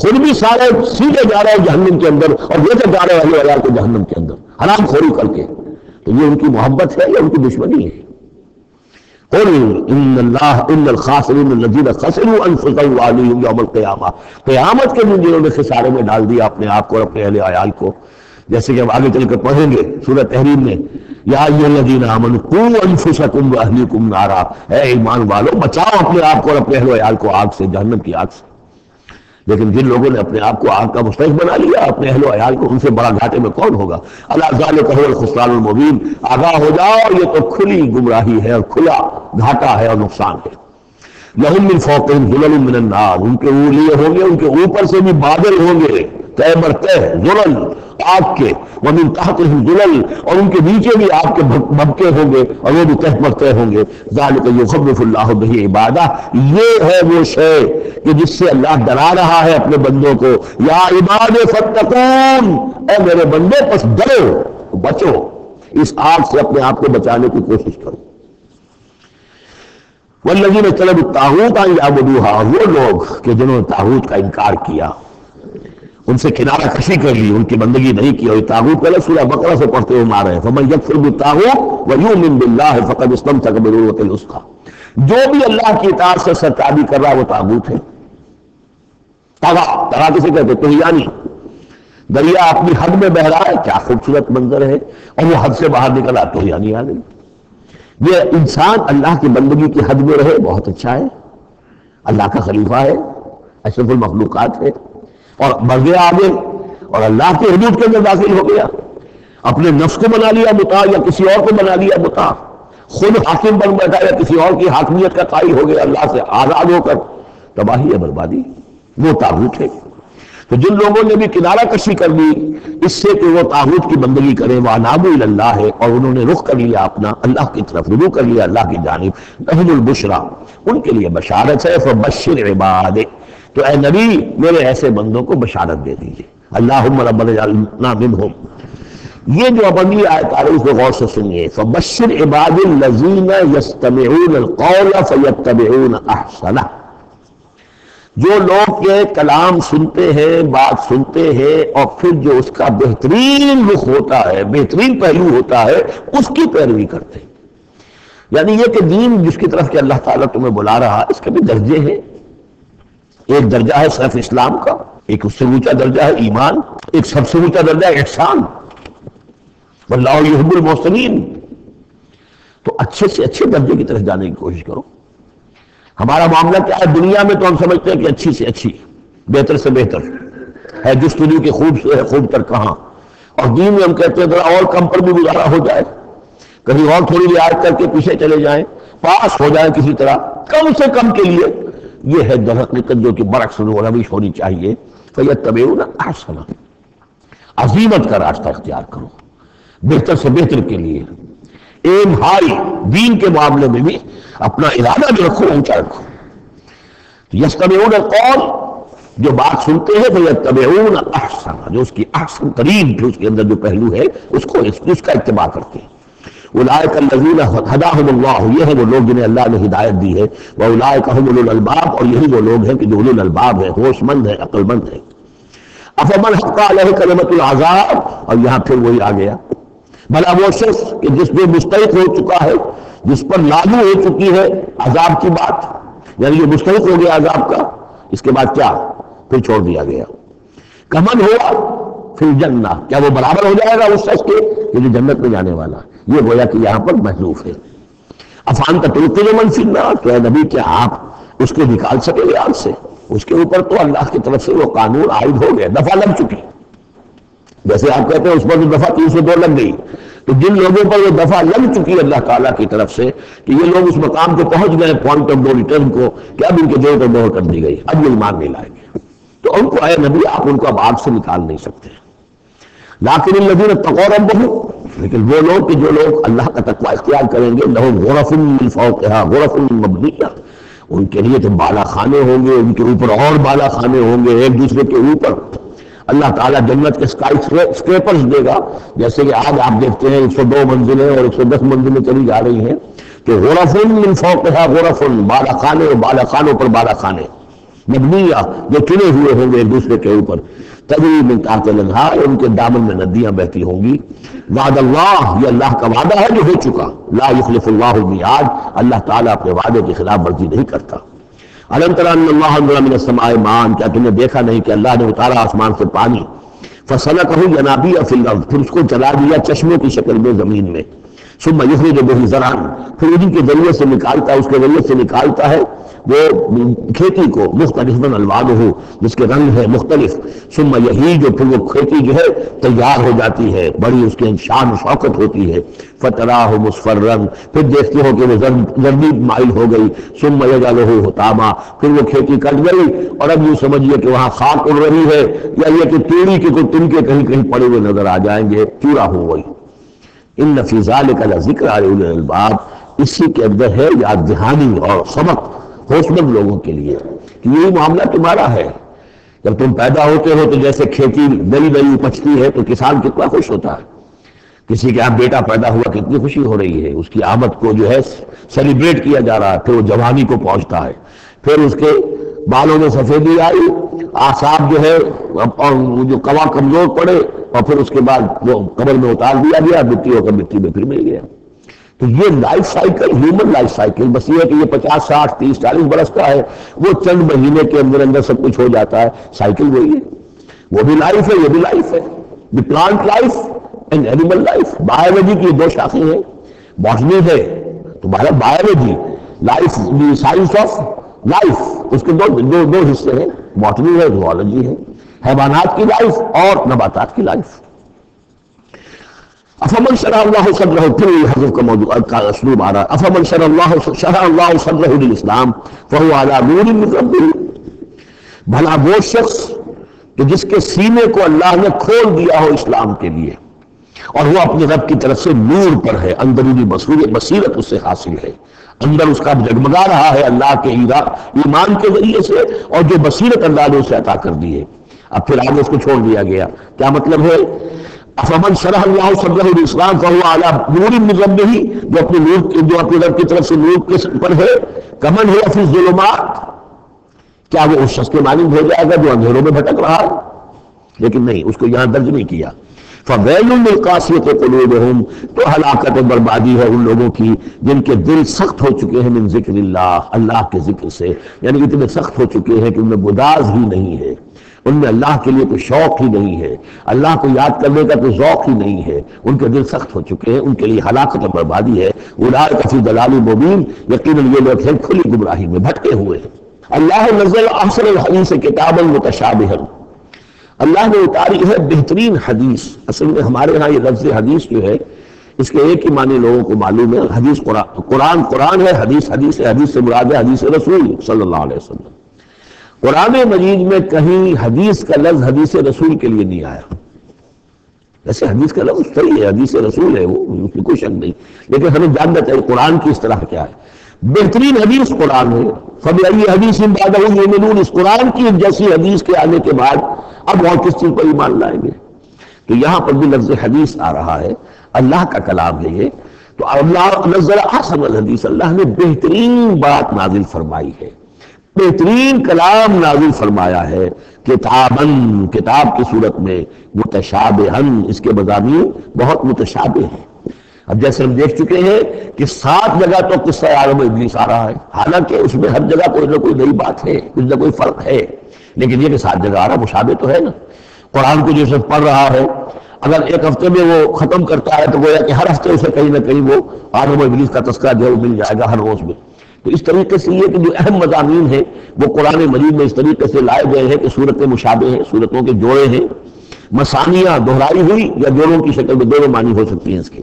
خود بھی سارے سیدھے جا رہے ہیں جہنم کے اندر، اور یہ تو جا رہے ہیں اہل و عیال کو جہنم کے اندر حرام خوری کر کے۔ تو یہ ان کی محبت ہے یا ان کی دشمنی ہے؟ قل ان الخاسرین الذین خسروا انفسهم وعلیہم یوم القیامہ، قیامت کے دن جنہوں نے خسارے میں ڈال دیا اپنے آپ کو اور اپنے اہل عیال کو، جیسے کہ ہم آگے چل کر پڑھیں گے سورہ تحریم میں، یا ایھا الذین آمنوا قوا انفسکم واہلیکم نارا، اے ایمان والو بچاؤ اپنے آپ کو اور اپنے اہل عیال کو آگ سے، جہنم کی آگ سے۔ لیکن جن لوگوں نے اپنے آپ کو آگ کا مستحق بنا لیا، اپنے اہل و عیال کو، ان سے بڑا گھاٹے میں کون ہوگا؟ الا ذالک هو الخسران المبین، آگاہ ہو جاؤ یہ تو کھلی گمراہی ہے اور کھلا گھاٹا ہے اور نقصان ہے۔ لہم من فوقہم ظلل من النار، ان کے لیے ہوں گے ان کے اوپر سے بھی بادل ہوں گے، تہ بر تہ ظلل آگ کے، ومن تحتہم ظلل، اور ان کے نیچے بھی آگ کے بھبکے ہوں گے اور وہ بھی تہ بر تہ ہوں گے۔ ذالک یخوف اللہ بہ عبادہ، یہ ہے وہ شے کہ جس سے اللہ ڈرا رہا ہے اپنے بندوں کو۔ یا عباد فاتقون، اے میرے بندے پس ڈرو، بچو، اس آگ سے اپنے آپ کو بچانے کی کوشش کرو۔ والذین اجتنبوا الطاغوت ان یعبدوها، وہ لوگ کہ جنہوں نے طاغوت کا انکار کیا، ان سے کنارہ کشی کر لی، ان کی بندگی نہیں کی، اور طاغوت پہلے سورہ بقرہ سے پڑھتے ہوئے مار رہے ہیں، فمن یکفر بالطاغوت ویؤمن باللہ فقد استمسک بالعروۃ الوثقی، جو بھی اللہ کی اطاعت سے سرتابی کر رہا ہے وہ طاغوت ہے۔ طغا کسے کہتے ہیں؟ طغیانی۔ دریا اپنی حد میں بہ رہا ہے، کیا خوبصورت منظر ہے، اور وہ حد سے باہر نکل رہا، طغیانی آ گئی۔ یہ انسان اللہ کی بندگی کی حد میں رہے، بہت اچھا ہے، اللہ کا خلیفہ ہے، اشرف المخلوقات ہے، اور بڑھ گیا آگے اور اللہ کے حدود کے اندر داخل ہو گیا، اپنے نفس کو بنا لیا مطاع یا کسی اور کو بنا لیا مطاع، خود حاکم بن بیٹھا یا کسی اور کی حاکمیت کا قائل ہو گیا اللہ سے آزاد ہو کر، تباہی ہے، بربادی، وہ طاغوت ہے۔ تو جن لوگوں نے بھی کنارہ کشی کر لی اس سے کہ وہ طاغوت کی بندگی کریں، وَأَنَابُوا إِلَى اللَّهِ، اور انہوں نے رخ کر لیا اپنا اللہ کی طرف، رجوع کر لیا اللہ کی جانب، لَهُمُ الْبُشْرَىٰ، ان کے لیے بشارت ہے، فَبَشِّرْ عِبَادِ، تو اے نبی میرے ایسے بندوں کو بشارت دے دیجئے، اللہم ربنا اجعلنا منہم۔ یہ جو ابھی آیت آ رہی اس کو غور سے سنیے، فَبَشِّرْ عِبَادِ الَّذِينَ يَسْتَمِعُونَ الْقَوْلَ فَيَتَّبِعُونَ أَحْسَنَهُ، جو لوگ کے کلام سنتے ہیں، بات سنتے ہیں، اور پھر جو اس کا بہترین رخ ہوتا ہے، بہترین پہلو ہوتا ہے، اس کی پیروی کرتے ہیں۔ یعنی یہ کہ دین جس کی طرف کہ اللہ تعالیٰ تمہیں بلا رہا ہے اس کے بھی درجے ہیں، ایک درجہ ہے صرف اسلام کا، ایک اس سے اونچا درجہ ہے ایمان، ایک سب سے اونچا درجہ ہے احسان، واللہ یحب المحسنین۔ تو اچھے سے اچھے درجے کی طرف جانے کی کوشش کرو۔ ہمارا معاملہ کیا ہے؟ دنیا میں تو ہم سمجھتے ہیں کہ اچھی سے اچھی، بہتر سے بہتر ہے، جستجو کی خوب سے ہے خوب تر کہاں، اور دین میں ہم کہتے ہیں ذرا اور کم پر بھی گزارا ہو جائے، کہیں اور تھوڑی رعایت کر کے پیچھے چلے جائیں، پاس ہو جائیں کسی طرح کم سے کم کے لیے۔ یہ ہے در حقیقت جو کہ برعکس روش ہونی چاہیے۔ فَيَتَّبِعُونَ أَحْسَنَهُ، عزیمت کا راستہ اختیار کرو، بہتر سے بہتر کے لیے ایم ہائی، دین کے معاملے میں بھی اپنا ارادہ جو رکھو اونچا رکھو۔ یستمعون القول، جو بات سنتے ہیں فَيَتَّبِعُونَ أَحْسَنَ، جو اس کی احسن ترین جو اس کے اندر جو پہلو ہے اس کا اتباع کرتے ہیں۔ اولئک الذین ھداھم اللہ، یہ ہیں وہ لوگ جنہیں اللہ نے ہدایت دی ہے، واولئک ھم اولو الالباب، اور یہی وہ لوگ ہیں کہ جو اولو الالباب ہیں، ہوش مند ہیں، عقل مند ہیں۔ افمن حق علیہ کلمۃ العذاب، اور یہاں پھر وہی آ گیا، بھلا وہ شخص کہ جس پہ مستحق ہو چکا ہے، جس پر لاگو ہو چکی ہے عذاب کی بات، یعنی یہ مستحق ہو گیا عذاب کا، اس کے بعد کیا پھر چھوڑ دیا گیا۔ کمن ہوا فی الجنہ، کیا وہ برابر ہو جائے گا اس شخص کے کہ جو جنت میں جانے والا، یہ گویا کہ یہاں پر محذوف ہے۔ افانت تلقی من فی النار، تو اے نبی کیا آپ اس کو نکال سکے گے آگ سے؟ اس کے اوپر تو اللہ کی طرف سے وہ قانون عائد ہو گیا، دفعہ لگ چکی، جیسے آپ کہتے ہیں اس پر تو دفعہ 302 لگ گئی، تو جن لوگوں پر وہ دفعہ لگ چکی اللہ تعالیٰ کی طرف سے کہ یہ لوگ اس مقام کو پہنچ گئے پوائنٹ آف نو ریٹرن کو، کہ اب ان کے جوڑ پر مہر کر دی گئی، اب یہ ایمان نہیں لائیں گے، تو ان کو اے نبی آپ ان کو اب آگ سے نکال نہیں سکتے۔ لیکن الذین اتقوا ربهم، لیکن وہ لوگ کہ جو لوگ اللہ کا تقوی اختیار کریں گے، لہم غرف من فوقہا غرف مبنیہ، ان کے لیے تو بالا خانے ہوں گے، ان کے اوپر اور بالا خانے ہوں گے ایک دوسرے کے اوپر۔ اللہ تعالیٰ جنت کے اسکائیسکریپرز دے گا، جیسے کہ آج آپ دیکھتے ہیں 102 منزلیں اور 110 منزلیں چلی جا رہی ہیں، کہ غرف من فوقہا غرف، بالا خانے اور بالا خانوں پر بالا خانے مبنیہ جو چنے ہوئے ہوں گے ایک دوسرے کے اوپر، تجری من تحت الانہار، ان کے دامن میں ندیاں بہتی ہوں گی۔ وعد اللہ، یہ اللہ کا وعدہ ہے جو ہو چکا، لا یخلف اللہ المیعاد، اللہ تعالیٰ اپنے وعدے کی خلاف ورزی نہیں کرتا۔ الم تر ان اللہ انزل من السماء ماء، کیا تم نے دیکھا نہیں کہ اللہ نے اتارا آسمان سے پانی، فسلکہ ینابیع فی الارض، پھر اس کو چلا دیا چشموں کی شکل میں زمین میں، ثم یخرج به زرعا، پھر انہی کے ذریعے سے نکالتا ہے، اس کے ذریعے سے نکالتا ہے وہ کھیتی کو، مختلف الوانہ، جس کے رنگ ہے مختلف، ثم یہیج، پھر وہ کھیتی جو ہے تیار ہو جاتی ہے، بڑی اس کی شان و شوکت ہوتی ہے، فتراہ مصفرا، پھر دیکھتے ہو کہ وہ زردی مائل ہو گئی، ثم یجعلہ حطاما، پھر وہ کھیتی کٹ گئی اور اب یوں سمجھیے کہ وہاں خاک اڑ رہی ہے، یا یہ کہ تیڑی کے کوئی تنکے کہیں کہیں پڑے ہوئے نظر آ جائیں گے، چورا ہو گئی۔ ان فی ذلک لذکر لأولی الالباب، اسی کے اندر ہے یاد دہانی اور سبق ہوش مند لوگوں کے لیے کہ یہی معاملہ تمہارا ہے۔ جب تم پیدا ہوتے ہو تو جیسے کھیتی نئی نئی اپجتی ہے تو کسان کتنا خوش ہوتا ہے، کسی کے یہاں بیٹا پیدا ہوا کتنی خوشی ہو رہی ہے، اس کی آمد کو جو ہے سیلیبریٹ کیا جا رہا ہے، پھر وہ جوانی کو پہنچتا ہے، پھر اس کے بالوں میں سفیدی آئی، آساب جو ہے اور جو کوا کمزور پڑے، اور پھر اس کے بعد وہ قبر میں اتار دیا گیا، مٹی ہو کر مٹی میں پھر مل گیا۔ تو یہ life cycle, human life cycle, بس یہ ہے کہ یہ 50 60 30 40 برس کا ہے، وہ چند مہینے کے اندر اندر سب کچھ ہو جاتا ہے، سائیکل وہی ہے، وہ بھی لائف ہے، یہ بھی لائف ہے۔ The plant life and animal life, biology کی دو شاخیں ہیں، باٹنی ہے تو biology, life the science of life, اس کے دو حصے ہیں، باٹنی ہے، زوالوجی ہے، حیوانات کی لائف اور نباتات کی لائف۔ افمن شرح اللہ صدرہ، پھر حضرت کا موضوع کا اسلوب آ رہا ہے، افمن شرح اللہ صدرہ للاسلام فہو علی نور من ربہ، بھلا وہ شخص کہ جس کے سینے کو اللہ نے کھول دیا ہو اسلام کے لیے، اور وہ اپنے رب کی طرف سے نور پر ہے، اندرونی بصیرت اس سے حاصل ہے، اندر اس کا جگمگا رہا ہے اللہ کے ایمان کے ذریعے سے، اور جو بصیرت اللہ نے اسے عطا کر دی ہے۔ اب پھر آگے اس کو چھوڑ دیا گیا، کیا مطلب ہے؟ افمن شرح اللہ صدرہ للاسلام فہو علی نور من ربہ، جو اپنے رب کی طرف سے نور کے پر ہے، کمن ہوا فی الظلمات، کیا وہ اس شخص کے مانند ہو جائے گا جو اندھیروں میں بھٹک رہا ہے؟ لیکن نہیں، اس کو یہاں درج نہیں کیا۔ فویل للقاسیۃ قلوبہم، تو ہلاکت و بربادی ہے ان لوگوں کی جن کے دل سخت ہو چکے ہیں من ذکر اللہ کے ذکر سے، یعنی اتنے سخت ہو چکے ہیں کہ ان میں گداز ہی نہیں ہے، ان میں اللہ کے لیے کوئی شوق ہی نہیں ہے، اللہ کو یاد کرنے کا کوئی ذوق ہی نہیں ہے، ان کے دل سخت ہو چکے ہیں، ان کے لیے ہلاکت و بربادی ہے۔ اولئک فی ضلال مبین، یقیناً یہ لوگ ہیں کھلی گمراہی میں بھٹکے ہوئے ہیں۔ اللہ نزل احسن الحدیث کتابا متشابہا، اللہ نے اتاری ہے بہترین حدیث۔ اصل میں ہمارے ہاں یہ لفظ حدیث جو ہے اس کے ایک ہی معنی لوگوں کو معلوم ہے، حدیث قرآن ہے، حدیث ہے، حدیث سے مراد ہے حدیث رسول صلی اللہ علیہ وسلم۔ قرآن مجید میں کہیں حدیث کا لفظ حدیث رسول کے لیے نہیں آیا، ویسے حدیث کا لفظ صحیح ہے، حدیث رسول ہے، وہ اس میں کوئی شک نہیں، لیکن ہمیں جاننا چاہیے قرآن کی اصطلاح کیا ہے۔ بہترین حدیث قرآن ہے. فبأي حدیث بعدہ یؤمنون، اس قرآن کی جیسی حدیث کے آنے کے بعد اب اور کس چیز پر ایمان لائیں گے؟ تو یہاں پر بھی لفظ حدیث آ رہا ہے، اللہ کا کلام ہے یہ. تو اللہ نزل احسن الحدیث، اللہ نے بہترین بات نازل فرمائی ہے، بہترین کلام نازل فرمایا ہے. کتاباً، کتاب کی صورت میں، متشابہاً، اس کے مضامین بہت متشابہ ہیں. اب جیسے ہم دیکھ چکے ہیں کہ 7 جگہ تو قصہ آدم و ابلیس آ رہا ہے، حالانکہ اس میں ہر جگہ کوئی نہ کوئی نئی بات ہے، کچھ نہ کوئی فرق ہے، لیکن یہ کہ 7 جگہ آ رہا مشابہ تو ہے نا. قرآن کو جیسے پڑھ رہا ہے، اگر ایک ہفتے میں وہ ختم کرتا ہے تو گویا کہ ہر ہفتے اسے کہیں نہ کہیں وہ آدم و ابلیس کا تذکرہ جو ہے وہ مل جائے گا ہر روز میں. تو اس طریقے سے یہ کہ جو اہم مضامین ہیں وہ قرآن مجید میں اس طریقے سے لائے گئے ہیں کہ صورتیں مشابہ ہیں، صورتوں کے جوڑے ہیں، مثانیہ دہرائی ہوئی یا جوڑوں کی شکل میں دونوں معنی ہو سکتی ہیں اس کے.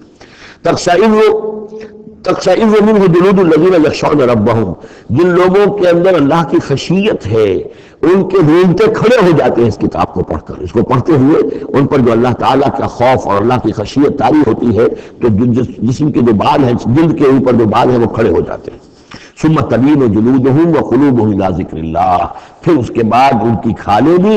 تقشعر منہ جلود الذین یخشون ربہم، جن لوگوں کے اندر اللہ کی خشیت ہے ان کے رونگٹے کھڑے ہو جاتے ہیں اس کتاب کو پڑھ کر. اس کو پڑھتے ہوئے ان پر جو اللہ تعالیٰ کا خوف اور اللہ کی خشیت طاری ہوتی ہے تو جسم کے جو بال ہیں، جلد کے اوپر جو بال ہیں وہ کھڑے ہو جاتے ہیں. ثم تلین جلودہم وقلوبہم الی ذکر اللہ، پھر اس کے بعد ان کی کھالیں بھی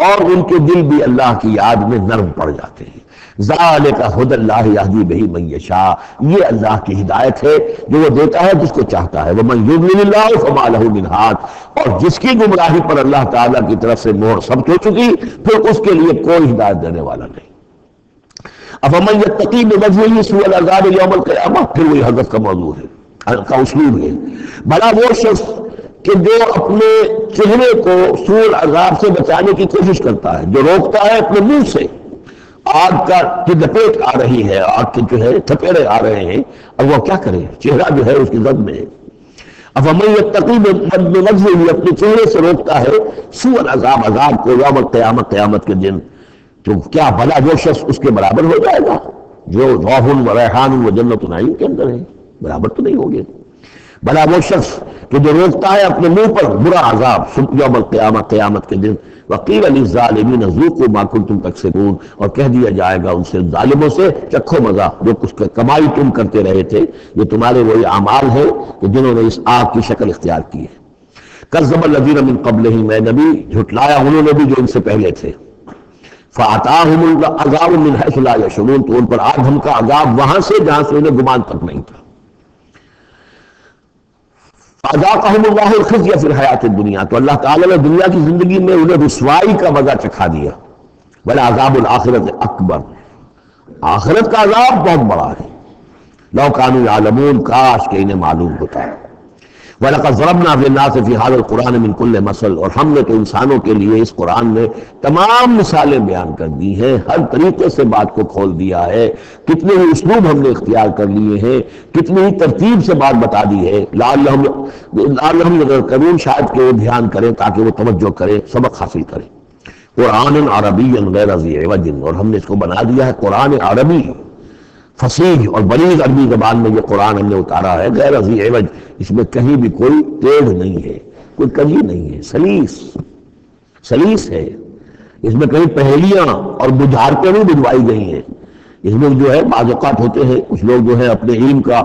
اور ان کے دل بھی اللہ کی یاد میں نرم پڑ جاتے ہیں. ذالک ھدی اللہ یہدی بہ من یشاء، یہ اللہ کی ہدایت ہے جو وہ دیتا ہے جس کو چاہتا ہے. ومن یضلل اللہ فما لہ من ہاد، اور جس کی گمراہی پر اللہ تعالیٰ کی طرف سے مہر ثبت ہو چکی پھر اس کے لیے کوئی ہدایت دینے والا نہیں. افمن یتقی بوجہہ سوء العذاب یوم القیامہ، پھر وہی حضرت کا موضوع ہے، کا اسلوب ہے. بھلا وہ شخص کہ جو اپنے چہرے کو سوء العذاب سے بچانے کی کوشش کرتا ہے، جو روکتا ہے اپنے منہ سے، آگ کی لپیٹ آ رہی ہے، آگ کے جو ہے تھپیڑے آ رہے ہیں، اور وہ کیا کرے؟ چہرہ جو ہے اس کی زد میں ہے. افمن یتقی بوجہہ، اپنے چہرے سے روکتا ہے سوء العذاب، عذاب کو، یوم القیامت، قیامت کے دن، تو کیا بھلا وہ شخص اس کے برابر ہو جائے گا جو روح و ریحان و جنت نعیم کے اندر ہے؟ برابر تو نہیں ہوگے. بھلا وہ شخص کہ جو روکتا ہے اپنے منہ پر برا عذاب یوم القیامت، قیامت کے دن. وقیل للظالمین ذوقوا ما کنتم تکسبون، اور کہہ دیا جائے گا ان سے، ظالموں سے، چکھو مزہ جو کچھ کمائی تم کرتے رہے تھے، یہ تمہارے وہی اعمال ہیں کہ جنہوں نے اس آگ کی شکل اختیار کی ہے. کذب الذین من قبلہم، اے نبی جھٹلایا انہوں نے بھی جو ان سے پہلے تھے. فاتاہم العذاب من حیث لا یشعرون، تو ان پر آ دھمکا عذاب وہاں سے جہاں سے انہیں گمان تک نہیں تھا. فَأَذَاقَهُمُ اللَّهُ الْخِزْيَ فِي الْحَيَاةِ الدُّنْيَا، تو اللہ تعالیٰ نے دنیا کی زندگی میں انہیں رسوائی کا مزہ چکھا دیا. وَلَعَذَابُ الْآخِرَةِ أَكْبَرُ، آخرت کا عذاب بہت بڑا ہے. لَوْ كَانُوا يَعْلَمُونَ، کاش کہ انہیں معلوم ہوتا ہے. وَلَقَدْ ضَرَبْنَا فِي النَّاسِ فِي هَذَا الْقُرْآنِ مِنْ كُلِّ مَثَلٍ، اور ہم نے تو انسانوں کے لیے اس قرآن میں تمام مثالیں بیان کر دی ہیں، ہر طریقے سے بات کو کھول دیا ہے. کتنے ہی اسلوب ہم نے اختیار کر لیے ہیں، کتنی ہی ترتیب سے بات بتا دی ہے. لعلہم یتذکرون، شاید کہ وہ دھیان کریں تاکہ وہ توجہ کریں، سبق حاصل کریں. قرآن عربی غیر ذی عوج، اور ہم نے اس کو بنا دیا ہے قرآن عربی، فصیح اور بلیغ عربی زبان میں یہ قرآن ہم نے اتارا ہے. غیر ذی عوج، اس میں کہیں بھی کوئی ٹیڑھ نہیں ہے، کوئی کجی نہیں ہے، سلیس ہے. اس میں کہیں پہلیاں اور بجھارتیں نہیں بجھوائی گئی ہیں. اس میں جو ہے بعض اوقات ہوتے ہیں کچھ لوگ جو ہے اپنے علم کا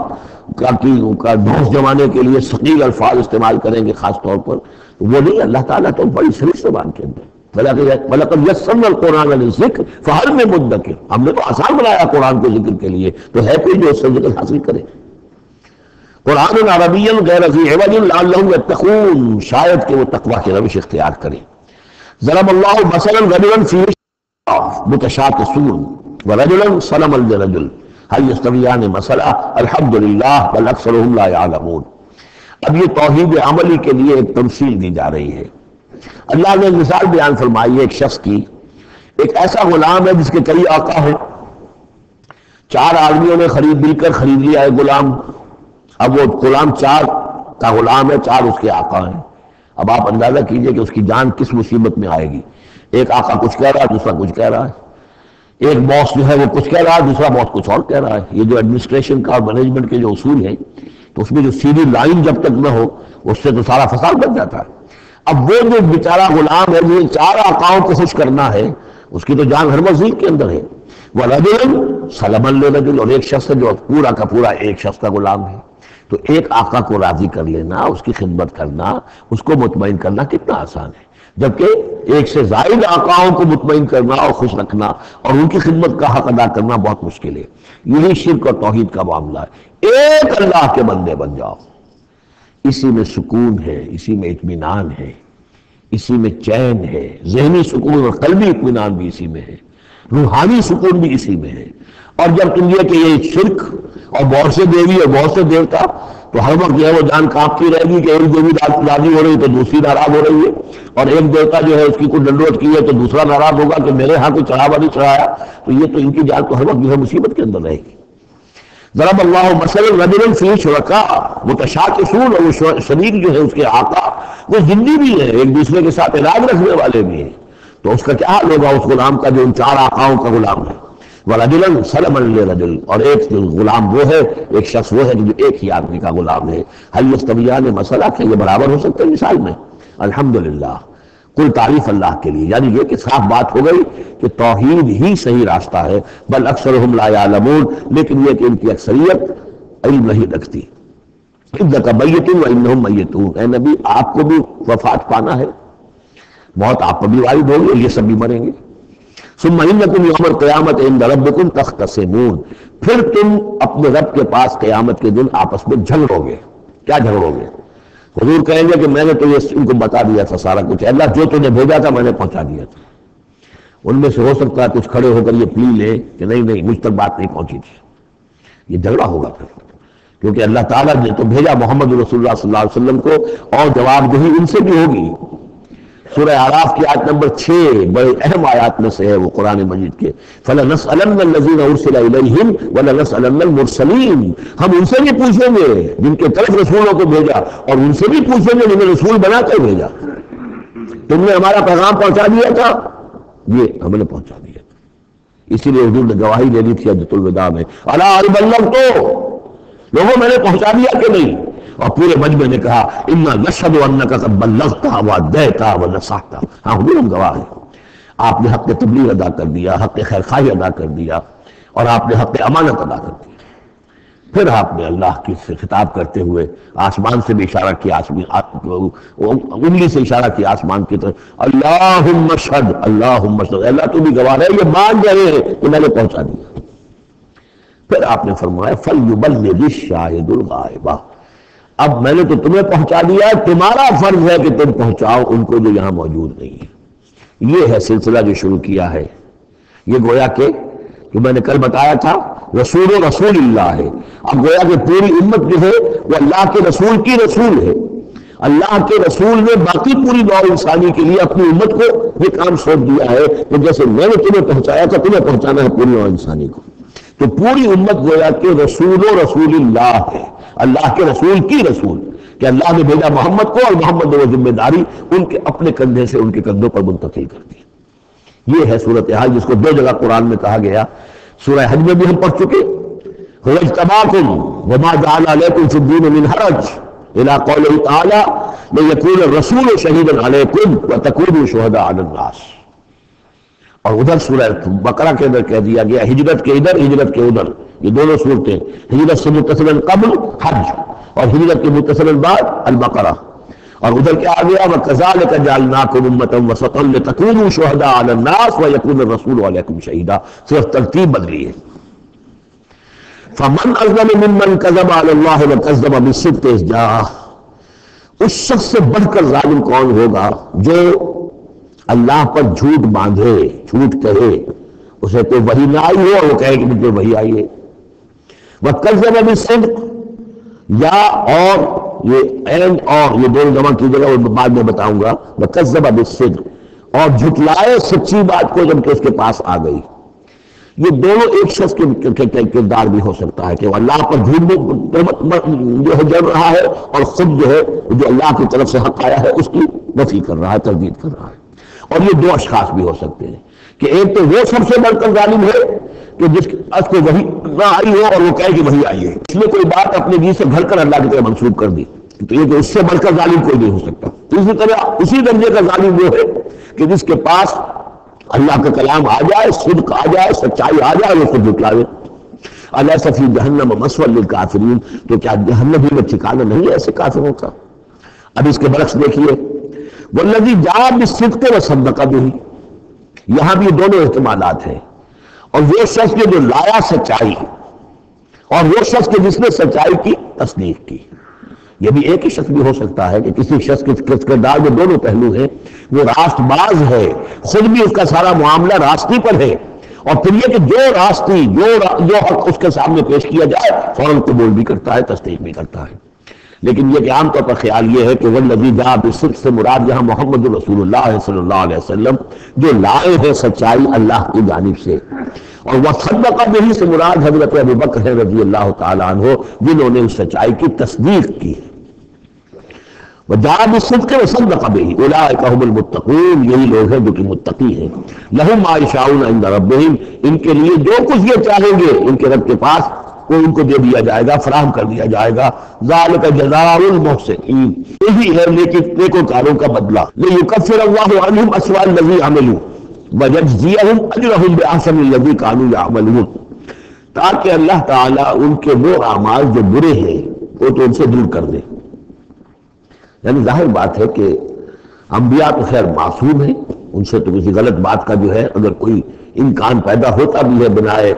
ڈھونس جمانے کے لیے ثقیل الفاظ استعمال کریں گے خاص طور پر، وہ نہیں. اللہ تعالیٰ تو بڑی سلیس زبان کے اندر، وَلَقَدْ يَسَّرْنَا الْقُرْآنَ لِلذِّكْرِ فَهَلْ مِن مُدَّكِرٍ، ہم نے تو آسان بنایا قرآن کو ذکر کے لیے، تو ہے کوئی جو اس سے ذکر حاصل کرے. قرآن عربی غیر ذی عوج لعلہم یتقون، شاید کہ وہ تقوی کی روش اختیار کریں. ضرب اللہ مثلا رجلا فیہ متشاکسون ورجلا سلما لرجل هل یستویان مثلا الحمد للہ بل اکثرهم لا یعلمون. اب یہ توحید عملی کے لیے ایک تمثیل دی جا رہی ہے. اللہ نے مثال بیان فرمائی ہے ایک شخص کی. ایک ایسا غلام ہے جس کے کئی آقا ہیں، 4 آدمیوں نے مل کر خرید لیا ہے غلام. اب وہ غلام 4 کا غلام ہے، 4 اس کے آقا ہیں. اب آپ اندازہ کیجئے کہ اس کی جان کس مصیبت میں آئے گی. ایک آقا کچھ کہہ رہا ہے، دوسرا کچھ کہہ رہا ہے. ایک باس جو ہے وہ کچھ کہہ رہا ہے، دوسرا باس کچھ اور کہہ رہا ہے. یہ جو ایڈمنسٹریشن کا اور مینجمنٹ کے جو اصول ہیں تو اس میں جو سیدھی لائن جب تک نہ ہو اس سے تو سارا فساد بن جاتا ہے. اب وہ جو بیچارہ غلام ہے جو 4 آقاؤں کو خوش کرنا ہے، اس کی تو جان ہر وزیر کے اندر ہے. وَرَجُلٌ سَلَمًا لِرَجُلٍ، اور ایک شخص ہے جو پورا کا پورا ایک شخص کا غلام ہے. تو ایک آقا کو راضی کر لینا، اس کی خدمت کرنا، اس کو مطمئن کرنا کتنا آسان ہے، جبکہ ایک سے زائد آقاؤں کو مطمئن کرنا اور خوش رکھنا اور ان کی خدمت کا حق ادا کرنا بہت مشکل ہے۔ یہی شرک اور توحید کا معاملہ ہے۔ ایک اللہ کے بندے بن جاؤ، اسی میں سکون ہے، اسی میں اطمینان ہے، اسی میں چین ہے، ذہنی سکون اور قلبی اطمینان بھی اسی میں ہے، روحانی سکون بھی اسی میں ہے۔ اور جب تم یہ کہ یہ شرک اور بہت سے دیوی اور بہت سے دیوتا، تو ہر وقت جو ہے وہ جان کانپتی رہے گی کہ ایک دیوی راضی ہو رہی تو دوسری ناراض ہو رہی ہے، اور ایک دیوتا جو ہے اس کی کوئی ڈنڈوت کی ہے تو دوسرا ناراض ہوگا کہ میرے ہاں کوئی چڑھاوا نہیں چڑھایا، تو یہ تو ان کی جان تو ہر وقت جو ہے مصیبت کے اندر رہے گی۔ ضرب اللہ مثلا رجلا فی شرکاء متشاکسون، اور وہ شریک جو ہے اس کے آقا وہ زندی بھی ہیں، ایک دوسرے کے ساتھ علاج رکھنے والے بھی ہیں، تو اس کا کیا حال ہوگا اس غلام کا جو ان چار آقاؤں کا غلام ہے۔ وَرَجُلًا سَلَمًا لِرَجُلٍ، اور ایک غلام وہ ہے، ایک شخص وہ ہے جو ایک ہی آدمی کا غلام ہے۔ هل يستويان مثلا، کہ یہ برابر ہو سکتے ہیں مثال میں؟ الحمدللہ، کل تعریف اللہ کے لیے، یعنی یہ کہ صاف بات ہو گئی کہ توحید ہی صحیح راستہ ہے۔ بل اکثرهم لا يعلمون، لیکن یہ کہ ان کی اکثریت علم نہیں رکھتی۔ انک میت وانہم میتون، اے نبی آپ کو بھی وفات پانا ہے، موت آپ پر بھی وارد ہوگی، یہ سب بھی مریں گے۔ ثم انکم یوم القیامت عند ربکم تختصمون، پھر تم اپنے رب کے پاس قیامت کے دن آپس میں جھگڑو گے۔ کیا جھگڑو گے؟ حضور کہیں گے کہ میں نے تو یہ ان کو بتا دیا تھا سارا کچھ، اللہ جو تم نے بھیجا تھا میں نے پہنچا دیا تھا۔ ان میں سے ہو سکتا ہے کچھ کھڑے ہو کر یہ پلی لے کہ نہیں مجھ تک بات نہیں پہنچی تھی، یہ جھگڑا ہوگا پھر، کیونکہ اللہ تعالیٰ نے تو بھیجا محمد رسول اللہ صلی اللہ علیہ وسلم کو، اور جواب دہی ان سے بھی ہوگی۔ سورہ اعراف کی آیت نمبر 6 بڑے اہم آیات میں سے ہے وہ قرآن مجید کے، فَلَنَسْأَلَنَّ الَّذِينَ أُرْسِلَ إِلَيْهِمْ وَلَنَسْأَلَنَّ الْمُرْسَلِينَ، ہم ان سے بھی پوچھیں گے جن کے طرف رسولوں کو بھیجا، اور ان سے بھی پوچھیں گے جنہیں رسول بنا کر بھیجا۔ تم نے ہمارا پیغام پہنچا دیا تھا، یہ ہم نے پہنچا دیا تھا۔ اسی لیے حضور نے گواہی لے لی تھی حجۃ الوداع میں، الا هل بلغت، لوگوں میں نے پہنچا دیا کہ نہیں؟ اور پورے مجمع نے کہا انا نشهد انک قد بلغت وادیت ونصحت، ہاں حضور ہم گواہ ہیں، آپ نے حق تبلیغ ادا کر دیا، حق خیر خواہی ادا کر دیا، اور آپ نے حق امانت ادا کر دیا۔ پھر آپ نے اللہ کی سے خطاب کرتے ہوئے آسمان سے بھی اشارہ کیا، انگلی سے اشارہ کیا آسمان کی طرف، اللہم اشہد، اللہم اشہد، اللہ تو بھی گواہ ہے، یہ مان رہے ہیں کہ میں نے پہنچا دیا۔ پھر آپ نے فرمایا فَلْيُبَلِّغِ الشَّاهِدُ الْغَائِبَ، اب میں نے تو تمہیں پہنچا دیا، تمہارا فرض ہے کہ تم پہنچاؤ ان کو جو یہاں موجود نہیں ہے۔ یہ ہے سلسلہ جو شروع کیا ہے، یہ گویا کہ جو میں نے کل بتایا تھا رسول اللہ ہے، اب گویا کہ پوری امت جو ہے وہ اللہ کے رسول کی رسول ہے۔ اللہ کے رسول نے باقی پوری نوع انسانی کے لیے اپنی امت کو یہ کام سونپ دیا ہے کہ جیسے میں نے تمہیں پہنچایا تھا تمہیں پہنچانا ہے پوری نوع انسانی کو۔ تو پوری امت گویا کہ رسول اللہ ہے، اللہ کے رسول کی رسول، کہ اللہ نے بھیجا محمد کو، اور محمد نے وہ ذمہ داری ان کے اپنے کندھے سے ان کے کندھوں پر منتقل کر دی۔ یہ ہے صورتحال جس کو دو جگہ قرآن میں کہا گیا، سورہ حج میں بھی ہم پڑھ چکے، هو اجتباکم وما جعل علیکم فی الدین من حرج الی قولہ تعالی لیکون الرسول شہیدا علیکم وتکونوا شہداء علی الناس۔ اور ادھر سورہ بقرہ کے اندر کہہ دیا گیا ہجرت کے ادھر ہجرت کے ادھر، یہ دونوں صورتیں، ہجرت سے متصلاً قبل حج اور ہجرت کے متصلاً بعد البقرہ۔ اور ادھر کیا آ گیا وَكَذَلِكَ جَعَلْنَاكُمْ أُمَّةً وَسَطًا لِتَكُونُوا شُهَدَاءَ عَلَى النَّاسِ وَيَكُونَ الرَّسُولُ عَلَيْكُمْ شَهِيدًا، صرف ترتیب بدلی ہے۔ فَمَنْ أَظْلَمُ مِمَّنْ كَذَبَ عَلَى اللَّهِ وَكَذَّبَ بِالصِّدْقِ إِذْ جَاءَهُ، اس شخص سے بڑھ کر ظالم کون ہوگا جو اللہ پر جھوٹ باندھے، جھوٹ کہے، اسے تو وحی نہ آئی ہو اور وہ کہے کہ مجھ پر وحی آئی ہے۔ وَكَذَّبَ بِالصِّدْقِ، یا اور یہ اینڈ اور یہ دونوں جمع کی جگہ وہ بعد میں بتاؤں گا، وَكَذَّبَ بِالصِّدْقِ، اور جھٹلائے سچی بات کو جب کہ اس کے پاس آ گئی۔ یہ دونوں ایک شخص کے کردار بھی ہو سکتا ہے کہ وہ اللہ پر جھوٹ جو ہے جڑ رہا ہے، اور خود جو ہے جو اللہ کی طرف سے حق آیا ہے اس کی نفی کر رہا ہے، تردید کر رہا ہے۔ اور یہ دو اشخاص بھی ہو سکتے ہیں کہ ایک تو وہ سب سے بڑھ کر ظالم ہے کہ جس کو وحی نہ آئی ہو اور وہ کہے کہ وحی آئی ہے، اس نے کوئی بات اپنے جی سے گھڑ کر اللہ کی طرف منسوب کر دی، تو یہ کہ اس سے بڑھ کر ظالم کوئی نہیں ہو سکتا۔ تو اسی طرح اسی درجے کا ظالم وہ ہے کہ جس کے پاس اللہ کا کلام آ جائے، صدق آ جائے، سچائی آ جائے، وہ خود جھٹلاوے۔ الیس فی جہنم مثوی للکافرین، تو کیا جہنم میں ٹھکانہ نہیں ہے ایسے کافروں کا؟ اب اس کے برعکس دیکھیے، والذی جاء بالصدق وصدق بہ، یہاں بھی دونوں احتمالات ہیں، اور وہ شخص کے جو لایا سچائی، اور وہ شخص کے جس نے سچائی کی تصدیق کی۔ یہ بھی ایک ہی شخص بھی ہو سکتا ہے کہ کسی شخص کے کردار میں دونوں پہلو ہیں، وہ راست باز ہے، خود بھی اس کا سارا معاملہ راستی پر ہے، اور پھر یہ کہ جو راستی جو حق اس کے سامنے پیش کیا جائے فوراً قبول بھی کرتا ہے، تصدیق بھی کرتا ہے۔ لیکن یہ کہ عام طور پر خیال یہ ہے کہ والذی جاء بالصدق سے مراد یہاں محمد رسول اللہ صلی اللہ علیہ وسلم جو لائے ہیں سچائی اللہ کی جانب سے، اور وصدق بہ سے مراد حضرت ابوبکر رضی اللہ تعالیٰ عنہ جنہوں نے اس سچائی کی تصدیق کی۔ وجاء بالصدق وصدق بہ اولئک هم المتقون، یہی لوگ ہیں جو کہ متقی ہیں۔ لہم ما یشاءون عند ربہم، ان کے لیے جو کچھ یہ چاہیں گے ان کے رب کے پاس وہ ان کو دے دیا جائے گا، فراہم کر دیا جائے گا۔ ذالک جزاء المحسنین، یہی ہے نیکوکاروں کا بدلہ۔ لیکفر اللہ عنہم اسوأ الذی عملوا ویجزیہم اجرہم بأحسن الذی کانوا یعملون، تاکہ اللہ تعالیٰ ان کے وہ اعمال جو برے ہیں وہ تو ان سے دور کر دے۔ یعنی ظاہر بات ہے کہ انبیاء تو خیر معصوم ہیں، ان سے تو کسی غلط بات کا جو ہے اگر کوئی امکان پیدا ہوتا بھی ہے بنائے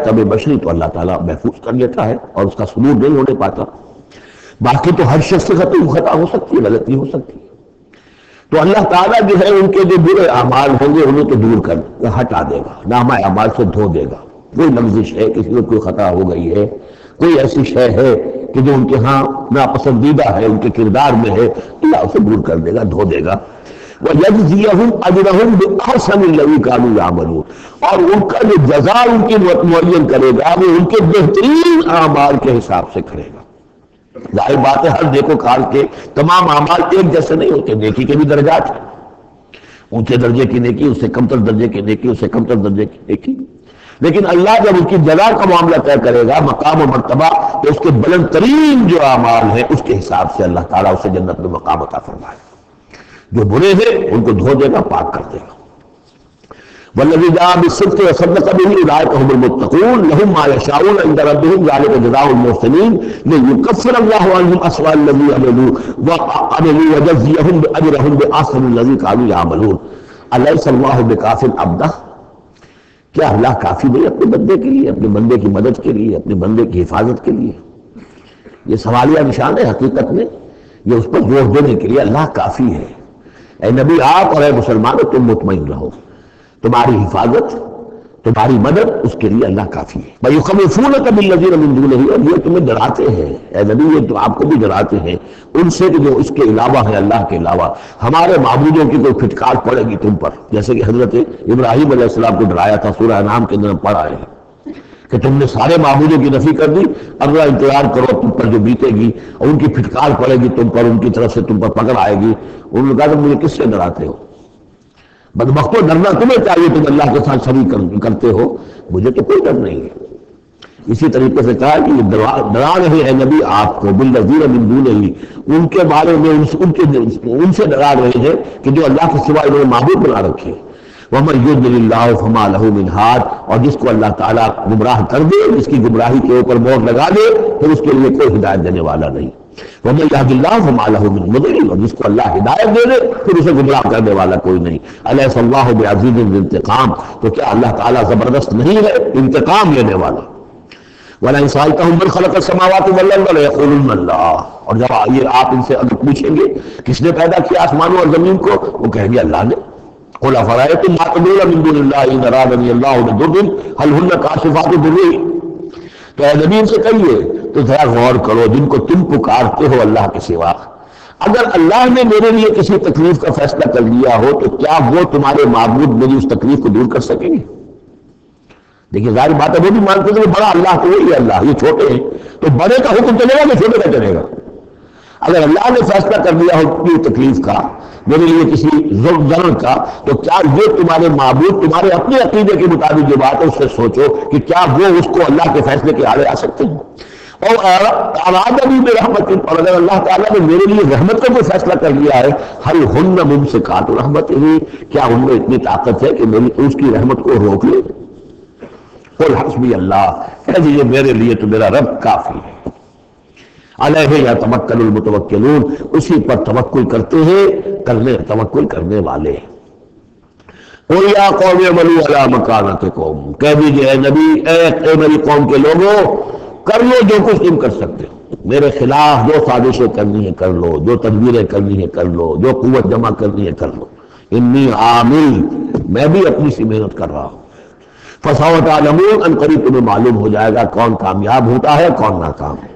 طب بشری تو اللہ تعالیٰ محفوظ کر لیتا ہے اور اس کا ثبوت نہیں ہونے پاتا۔ باقی تو ہر شخص سے خطا ہو سکتی ہے، غلطی ہو سکتی ہے، تو اللہ تعالیٰ جو ہے ان کے جو برے اعمال ہوں گے انہیں تو دور کر ہٹا دے گا، نامہ اعمال سے دھو دے گا۔ کوئی لغزش ہے، کسی کو کوئی خطا ہو گئی ہے، کوئی ایسی شے ہے کہ جو ان کے ہاں ناپسندیدہ ہے، ان کے کردار میں ہے، اللہ اسے دور کر دے گا، دھو دے گا۔ وَيَجْزِيَهُمْ أَجْرَهُمْ بِأَحْسَنِ الَّذِي كَانُوا يَعْمَلُونَ، اور ان کا جو جزا ان کی معین کرے گا وہ ان کے بہترین اعمال کے حساب سے کرے گا۔ ظاہر بات ہے ہر نیکوکار کے تمام اعمال ایک جیسے نہیں ہوتے، نیکی کے بھی درجات ہیں، اونچے درجے کی نیکی، اس سے کمتر درجے کی نیکی، اس سے کمتر درجے کی نیکی، لیکن اللہ جب ان کی جزا کا معاملہ طے کرے گا، مقام و مرتبہ، تو اس کے بلند ترین جو اعمال ہیں اس کے حساب سے اللہ تعالیٰ اسے جنت میں مقام عطا فرمائے گا۔ جو برے ہیں ان کو دھو دے گا، پاک کر دے گا۔ والذی جاء بالصدق وصدق بہ اولئک هم المتقون لهم ما یشاءون عند ربهم ذلک جزاء المحسنین لیکفر اللہ عنہم اسوأ الذی عملوا ویجزیہم اجرہم بأحسن الذی کانوا یعملون۔ الیس اللہ بکاف عبدہ، کیا اللہ کافی نہیں اپنے بندے کے لیے، اپنے بندے کی مدد کے لیے، اپنے بندے کی حفاظت کے لیے؟ یہ سوالیہ نشان ہے حقیقت میں، یہ اس پر زور دینے کے لیے اللہ کافی ہے۔ اے نبی آپ اور اے مسلمانوں تم مطمئن رہو، تمہاری حفاظت، تمہاری مدد اس کے لیے اللہ کافی ہے۔ وَيُخَوِّفُونَكَ بِالَّذِينَ مِن دُونِهِ، اور یہ تمہیں ڈراتے ہیں اے نبی، یہ تو آپ کو بھی ڈراتے ہیں ان سے کہ جو اس کے علاوہ ہے، اللہ کے علاوہ ہمارے معبودوں کی کوئی پھٹکار پڑے گی تم پر، جیسے کہ حضرت ابراہیم علیہ السلام کو ڈرایا تھا، سورہ انعام کے اندر ہم پڑھ آئے ہیں کہ تم نے سارے معبودوں کی نفی کر دی، اللہ انتظار کرو تم پر جو بیتے گی، اور ان کی پھٹکار پڑے گی تم پر، ان کی طرف سے تم پر پکڑ آئے گی۔ انہوں نے کہا کہ مجھے کس سے ڈراتے ہو؟ بدبختو، ڈرنا تمہیں چاہیے، تم اللہ کے ساتھ شریک کرتے ہو، مجھے تو کوئی ڈر نہیں ہے۔ اسی طریقے سے کہا کہ یہ ڈرا رہے ہیں نبی آپ کو بالذین من دونہ، ان کے بارے میں ان سے ڈرا رہے ہیں کہ جو اللہ کے سوا انہوں نے معبود بنا رکھے۔ وَمَن يُضْلِلِ اللَّهُ فَمَا لَهُ مِنْ هَادٍ، اور جس کو اللہ تعالیٰ گمراہ کر دے، جس کی گمراہی کے اوپر مہر لگا دے، پھر اس کے لیے کوئی ہدایت دینے والا نہیں۔ وَمَن يَهْدِ اللَّهُ فَمَا لَهُ مِنْ مُضِلٍّ، اور جس کو اللہ ہدایت دے دے پھر اسے گمراہ کرنے والا کوئی نہیں۔ أَلَيْسَ اللَّهُ بِعَزِيزٍ ذِي انتقام، تو کیا اللہ تعالیٰ زبردست نہیں ہے، انتقام لینے والا؟ وَلَئِن سَأَلْتَهُم مَّنْ خَلَقَ السَّمَاوَاتِ وَالْأَرْضَ لَيَقُولُنَّ اللَّهُ، اور جب یہ آپ ان سے اگر پوچھیں گے کس نے پیدا کیا آسمانوں اور زمین کو، وہ کہیں گے اللہ نے۔ قُلْ أَفَرَأَيْتُم مَّا تَدْعُونَ مِن دُونِ اللَّهِ إِنْ أَرَادَنِيَ اللَّهُ بِضُرٍّ هَلْ هُنَّ كَاشِفَاتُ ضُرِّهِ، تو اے نبی ان سے کہیے تو ذرا غور کرو، جن کو تم پکارتے ہو اللہ کے سوا، اگر اللہ نے میرے لیے کسی تکلیف کا فیصلہ کر لیا ہو تو کیا وہ تمہارے معبود میری اس تکلیف کو دور کر سکیں گے؟ دیکھیے ظاہر بات ہے وہ بھی مانتے ہیں کہ بڑا اللہ تو وہی ہے، اللہ یہ چھوٹے ہیں، تو بڑے کا حکم چلے گا کہ چھوٹے کا چلے گا؟ اگر اللہ نے فیصلہ کر لیا ہو کوئی تکلیف کا، میرے لیے کسی ضرر کا، تو کیا یہ تمہارے معبود تمہارے اپنے عقیدے کے مطابق جو بات ہے اس سے سوچو کہ کیا وہ اس کو اللہ کے فیصلے کے آڑے آ سکتے ہیں؟ اور ارادنی برحمت، اور اگر اللہ تعالیٰ نے میرے لیے رحمت کا کوئی فیصلہ کر لیا ہے، هل هن ممسکات رحمتہ، کیا ان میں اتنی طاقت ہے کہ میری اس کی رحمت کو روک لے؟ قل حسبی اللہ، کہہ دیجیے میرے لیے تو میرا رب کافی ہے۔ علیہ یتوکل المتوکلون، اسی پر توکل کرتے ہیں توکل کرنے والے۔ قل یا قوم اعملوا علی مکانتکم، کہہ دیجیے اے نبی، اے میری قوم کے لوگوں، کر لو جو کچھ تم کر سکتے ہو، میرے خلاف جو سازشیں کرنی ہے کر لو، جو تدبیریں کرنی ہے کر لو، جو قوت جمع کرنی ہے کر لو، انی عامل، میں بھی اپنی سی محنت کر رہا ہوں۔ فسوف تعلمون، ان قریب تمہیں معلوم ہو جائے گا کون کامیاب ہوتا ہے کون ناکام ہے۔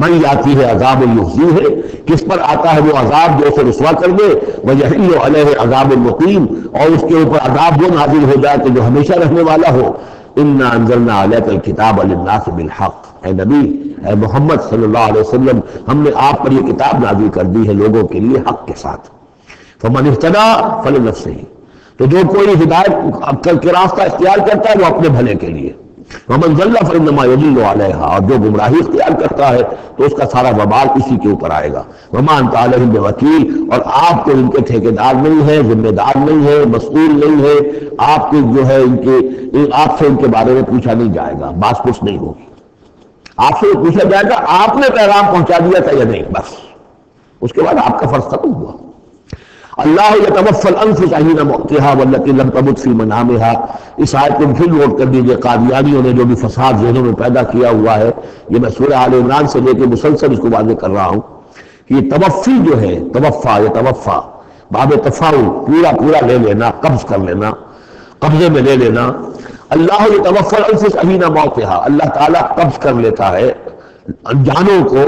من یاتی ہے عذاب یخزیہ، کس پر آتا ہے وہ عذاب جو اسے رسوا کر دے، ویحل علیہ عذاب المقیم، اور اس کے اوپر عذاب وہ نازل ہو جائے کہ جو ہمیشہ رہنے والا ہو۔ انا انزلنا علیک الکتاب للناس بالحق، اے نبی، اے محمد صلی اللہ علیہ وسلم، ہم نے آپ پر یہ کتاب نازل کر دی ہے لوگوں کے لیے حق کے ساتھ۔ فمن اہتدی فلنفسہ، تو جو کوئی ہدایت کے راستہ اختیار کرتا ہے وہ اپنے بھلے کے لیے، ومن ضل فانما یضل علیہا، اور جو گمراہی اختیار کرتا ہے تو اس کا سارا وبال اسی کے اوپر آئے گا۔ وما انت علیہم بوکیل، اور آپ کو ان کے ٹھیکیدار نہیں ہے، ذمہ دار نہیں ہے، مسئول نہیں ہے، آپ کے جو ہے آپ سے ان کے بارے میں پوچھا نہیں جائے گا، بات کچھ نہیں ہوگی، آپ سے پوچھا جائے گا آپ نے پیغام پہنچا دیا تھا یا نہیں، بس اس کے بعد آپ کا فرض ختم ہوا۔ اللہ یتوفی الانفس حین موتها والتی لم تمت فی منامها، اس آیت کو پھر نوٹ کر دیجیے، قادیانیوں نے جو بھی فساد ذہنوں میں پیدا کیا ہوا ہے، یہ میں سورہ آل عمران سے لے کے مسلسل اس کو واضح کر رہا ہوں کہ یہ توفی جو ہے، توفا باب تفاعل، پورا لے لینا، قبض کر لینا، قبضے میں لے لینا۔ اللہ یتوفی الانفس حین موتها، اللہ تعالیٰ قبض کر لیتا ہے جانوں کو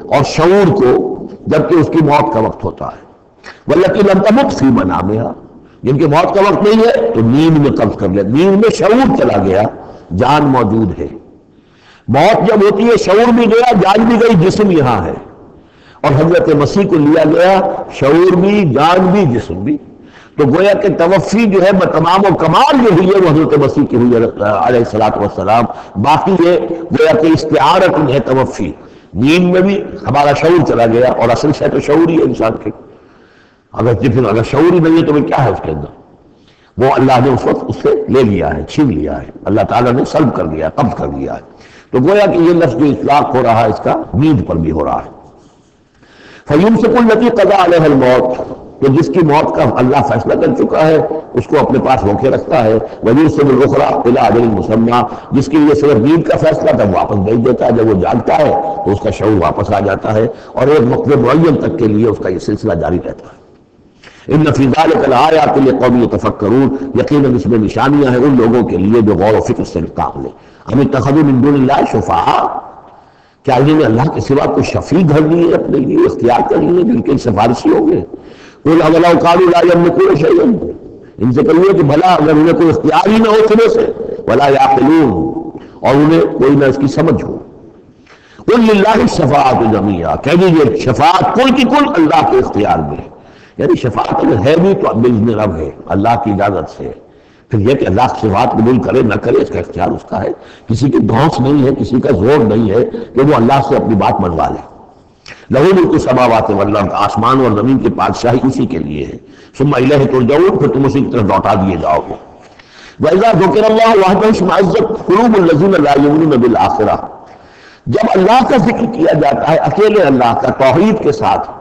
اور شعور کو جبکہ اس کی موت کا وقت ہوتا ہے۔ والتی لم تمت فی منامها، جن کی موت کا وقت نہیں ہے تو نیند میں قبض کر لیا، نیند میں شعور چلا گیا، جان موجود ہے۔ موت جب ہوتی ہے شعور بھی گیا، جان بھی گئی، جسم یہاں ہے، اور حضرت مسیح کو لیا گیا، شعور بھی، جان بھی، جسم بھی۔ تو گویا کہ توفی جو ہے تمام و کمال جو ہوئی ہے وہ حضرت مسیح کی ہوئی ہے علیہ الصلوۃ والسلام۔ باقی یہ گویا کہ استعارت ہے توفی، نیند میں بھی ہمارا شعور چلا گیا، اور اصل سے تو شعور ہی ہے انسان کے، اگر شعور ہی نہیں ہے تو کیا ہے اس کے اندر، وہ اللہ نے اس وقت اس سے لے لیا ہے، چھین لیا ہے، اللہ تعالیٰ نے سلب کر لیا، قبض کر لیا ہے۔ تو گویا کہ یہ لفظ جو اطلاق ہو رہا ہے اس کا نیند پر بھی ہو رہا ہے۔ فَيُمْسِكُ الَّتِي قَضَىٰ عَلَيْهَا الْمَوْتَ، تو جس کی موت کا اللہ فیصلہ کر چکا ہے اس کو اپنے پاس روکے رکھتا ہے۔ وَيُرْسِلُ الْأُخْرَىٰ إِلَىٰ أَجَلٍ مُّسَمًّى، جس کے لیے صرف نیند کا فیصلہ تب واپس بھیج دیتا ہے، جب وہ جاگتا ہے تو اس کا شعور واپس آ جاتا ہے، اور ایک وقت معین تک کے لیے اس کا یہ سلسلہ جاری رہتا ہے۔ ان فی ذلک لآیات لقوم یتفکرون، یقیناً اس میں نشانیاں ہیں ان لوگوں کے لیے جو غور و فکر سے کام لیں۔ ام اتخذوا من دون اللہ شفعاء، کیا انہوں نے اللہ کے سوا کوئی شفیع گھر لیے اپنے لیے، اختیار کر لیے جن کے سفارشی ہوں گے؟ قل اولو کانوا لا یملکون شیئا، ان سے کہیے کہ بھلا اگر انہیں کوئی اختیار ہی نہ ہو سرے سے، ولا یعقلون، اور انہیں کوئی نہ اس کی سمجھ ہو۔ قل للہ الشفاعۃ جمیعا، کہہ دیجیے شفاعت کل کی کل اللہ کے اختیار میں ہے، یعنی شفاعت اگر ہے بھی تو باذن رب ہے، اللہ کی اجازت سے۔ پھر یہ کہ اللہ شفاعت قبول کرے نہ کرے اس کا اختیار اس کا ہے، کسی کی دھونس نہیں ہے، کسی کا زور نہیں ہے کہ وہ اللہ سے اپنی بات منوا لے۔ لہ ملک السماوات والارض، آسمان اور زمین کی بادشاہی اسی کے لیے ہے۔ ثم الیہ ترجعون، پھر تم اسی کی طرف لوٹا دیے جاؤ گے۔ وَإِذَا ذُكِرَ اللَّهُ وَحْدَهُ اشْمَأَزَّتْ قُلُوبُ الَّذِينَ لَا يُؤْمِنُونَ بِالْآخِرَةِ، جب اللہ کا ذکر کیا جاتا ہے اکیلے اللہ کا توحید کے ساتھ،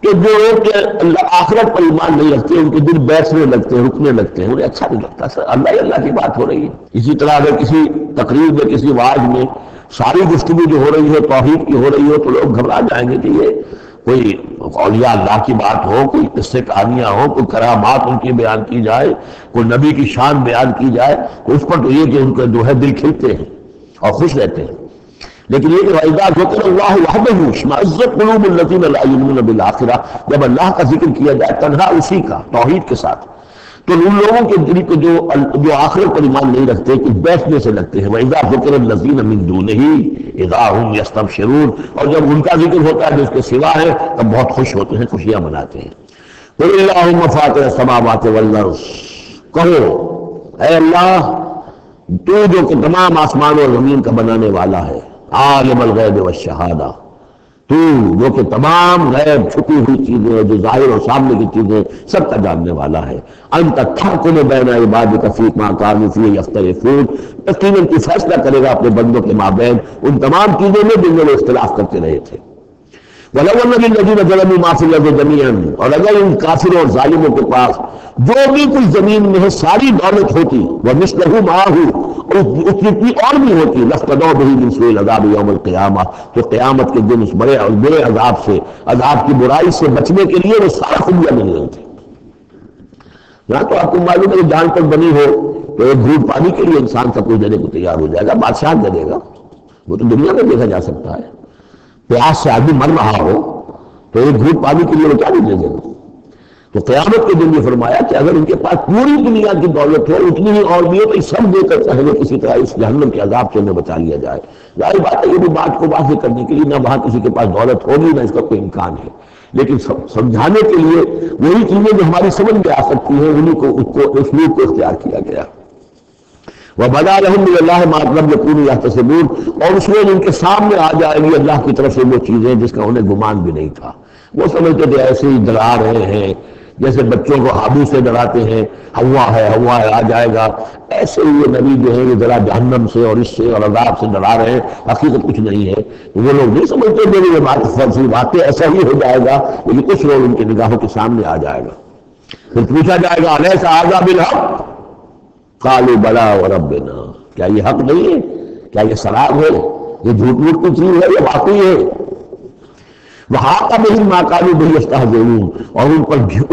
کہ جو لوگ آخرت پر ایمان نہیں رکھتے ان کے دل بیٹھنے لگتے ہیں، رکنے لگتے ہیں، انہیں اچھا نہیں لگتا، سر اللہ ہی اللہ کی بات ہو رہی ہے۔ اسی طرح اگر کسی تقریر میں، کسی واعظ میں ساری گفتگو جو ہو رہی ہے توحید کی ہو رہی ہو تو لوگ گھبرا جائیں گے کہ یہ کوئی اولیاء اللہ کی بات ہو، کوئی قصے کہانیاں ہوں، کوئی کرامات ان کی بیان کی جائے، کوئی نبی کی شان بیان کی جائے، تو اس پر تو یہ کہ ان کے جو ہے دل کھلتے ہیں اور خوش رہتے ہیں۔ لیکن یہ کہ وَإِذَا ذُكِرَ اللَّهُ وَحْدَهُ اشْمَأَزَّتْ قُلُوبُ الَّذِينَ لَا يُؤْمِنُونَ بِالْآخِرَةِ، جب اللہ کا ذکر کیا جائے تنہا اسی کا توحید کے ساتھ، تو ان لوگوں کے دل کو جو آخرت پر ایمان نہیں رکھتے کچھ بیٹھنے سے لگتے ہیں۔ وَإِذَا ذُكِرَ الَّذِينَ مِن دُونِهِ إِذَا هُمْ يَسْتَبْشِرُونَ، اور جب ان کا ذکر ہوتا ہے جو اس کے سوا ہے تب بہت خوش ہوتے ہیں، خوشیاں مناتے ہیں۔ قُلِ اللَّهُمَّ فَاطِرَ السَّمَاوَاتِ وَالْأَرْضِ، کہو اے اللہ تو جو کہ تمام آسمان اور زمین کا بنانے والا ہے، عالم الغیب والشہادہ، تو جو کہ تمام غیب چھپی ہوئی چیزیں جو ظاہر اور سامنے کی چیزیں سب کا جاننے والا ہے. انت تحکم بین عبادک فیما کانوا فیہ یختلفون، یقیناً تو فیصلہ کرے گا اپنے بندوں کے مابین ان تمام چیزوں میں جن میں وہ اختلاف کرتے رہے تھے. وَلَوْ أَنَّ لِلَّذِينَ ظَلَمُوا مَا فِي الْأَرْضِ جَمِيعًا، اور اگر ان کافروں اور ظالموں کے پاس جو بھی کچھ زمین میں ہے ساری دولت ہوتی، وَمِثْلَهُ مَعَهُ، اور اس جتنی اور بھی ہوتی، لَافْتَدَوْا بِهِ مِنْ سُوءِ الْعَذَابِ يَوْمَ الْقِيَامَةِ، تو قیامت کے دن اس بڑے اور برے عذاب سے، عذاب کی برائی سے بچنے کے لیے وہ سارا خلیہ مل رہے تھے. یہاں تو آپ کو معلوم ہے کہ جان تک بنی ہو تو ایک گھونٹ پانی کے لیے انسان سب کچھ دینے کو تیار ہو جائے گا، بادشاہ دے دے گا. وہ تو دنیا میں دیکھا جا سکتا ہے، پیاس سے آدمی مر رہا ہو تو ایک گھونٹ پانی کے لیے وہ کیا نہیں دے دے گا. تو قیامت کے دن یہ فرمایا کہ اگر ان کے پاس پوری دنیا کی دولت ہو اتنی ہی اور بھی ہو تو سب دے کر چاہے کسی طرح اس جہنم کے عذاب سے انہیں بچا لیا جائے. ظاہر بات ہے یہ بھی بات کو واضح کرنے کے لیے نہ وہاں کسی کے پاس دولت ہوگی نہ اس کا کوئی امکان ہے، لیکن سمجھانے کے لیے وہی چیزیں جو ہماری سمجھ میں آ سکتی ہیں انہیں کو اسلوب کو اختیار کیا گیا. وَبَدَا لَهُم مِّنَ اللَّهِ مَا لَمْ يَكُونُوا يَحْتَسِبُونَ، اور اس میں ان کے سامنے آ جائے گی اللہ کی طرف سے وہ چیزیں جس کا انہیں گمان بھی نہیں تھا. وہ سمجھتے تھے ایسے ہی ڈرا رہے ہیں جیسے بچوں کو ہابو سے ڈراتے ہیں، ہوا ہے آ جائے گا، ایسے ہی یہ نبی جو ہے یہ ذرا جہنم سے اور اس سے اور عذاب سے ڈرا رہے ہیں، حقیقت کچھ نہیں ہے. وہ لوگ نہیں سمجھتے کہ یہ بات فرضی بات ہے، ایسا ہی ہو جائے گا، لیکن کچھ لوگ ان کی نگاہوں کے سامنے آ جائے گا. پھر پوچھا جائے گا الیس ھذا بالحق قالوا بلی وربنا، کیا یہ حق نہیں ہے، کیا یہ سراب ہے، یہ جھوٹ موٹ کی چیز ہے، یہ واقعی ہے. وَحَاقَ بِهِم مَا كَانُوا بِهِ يَسْتَهْزِئُونَ، اور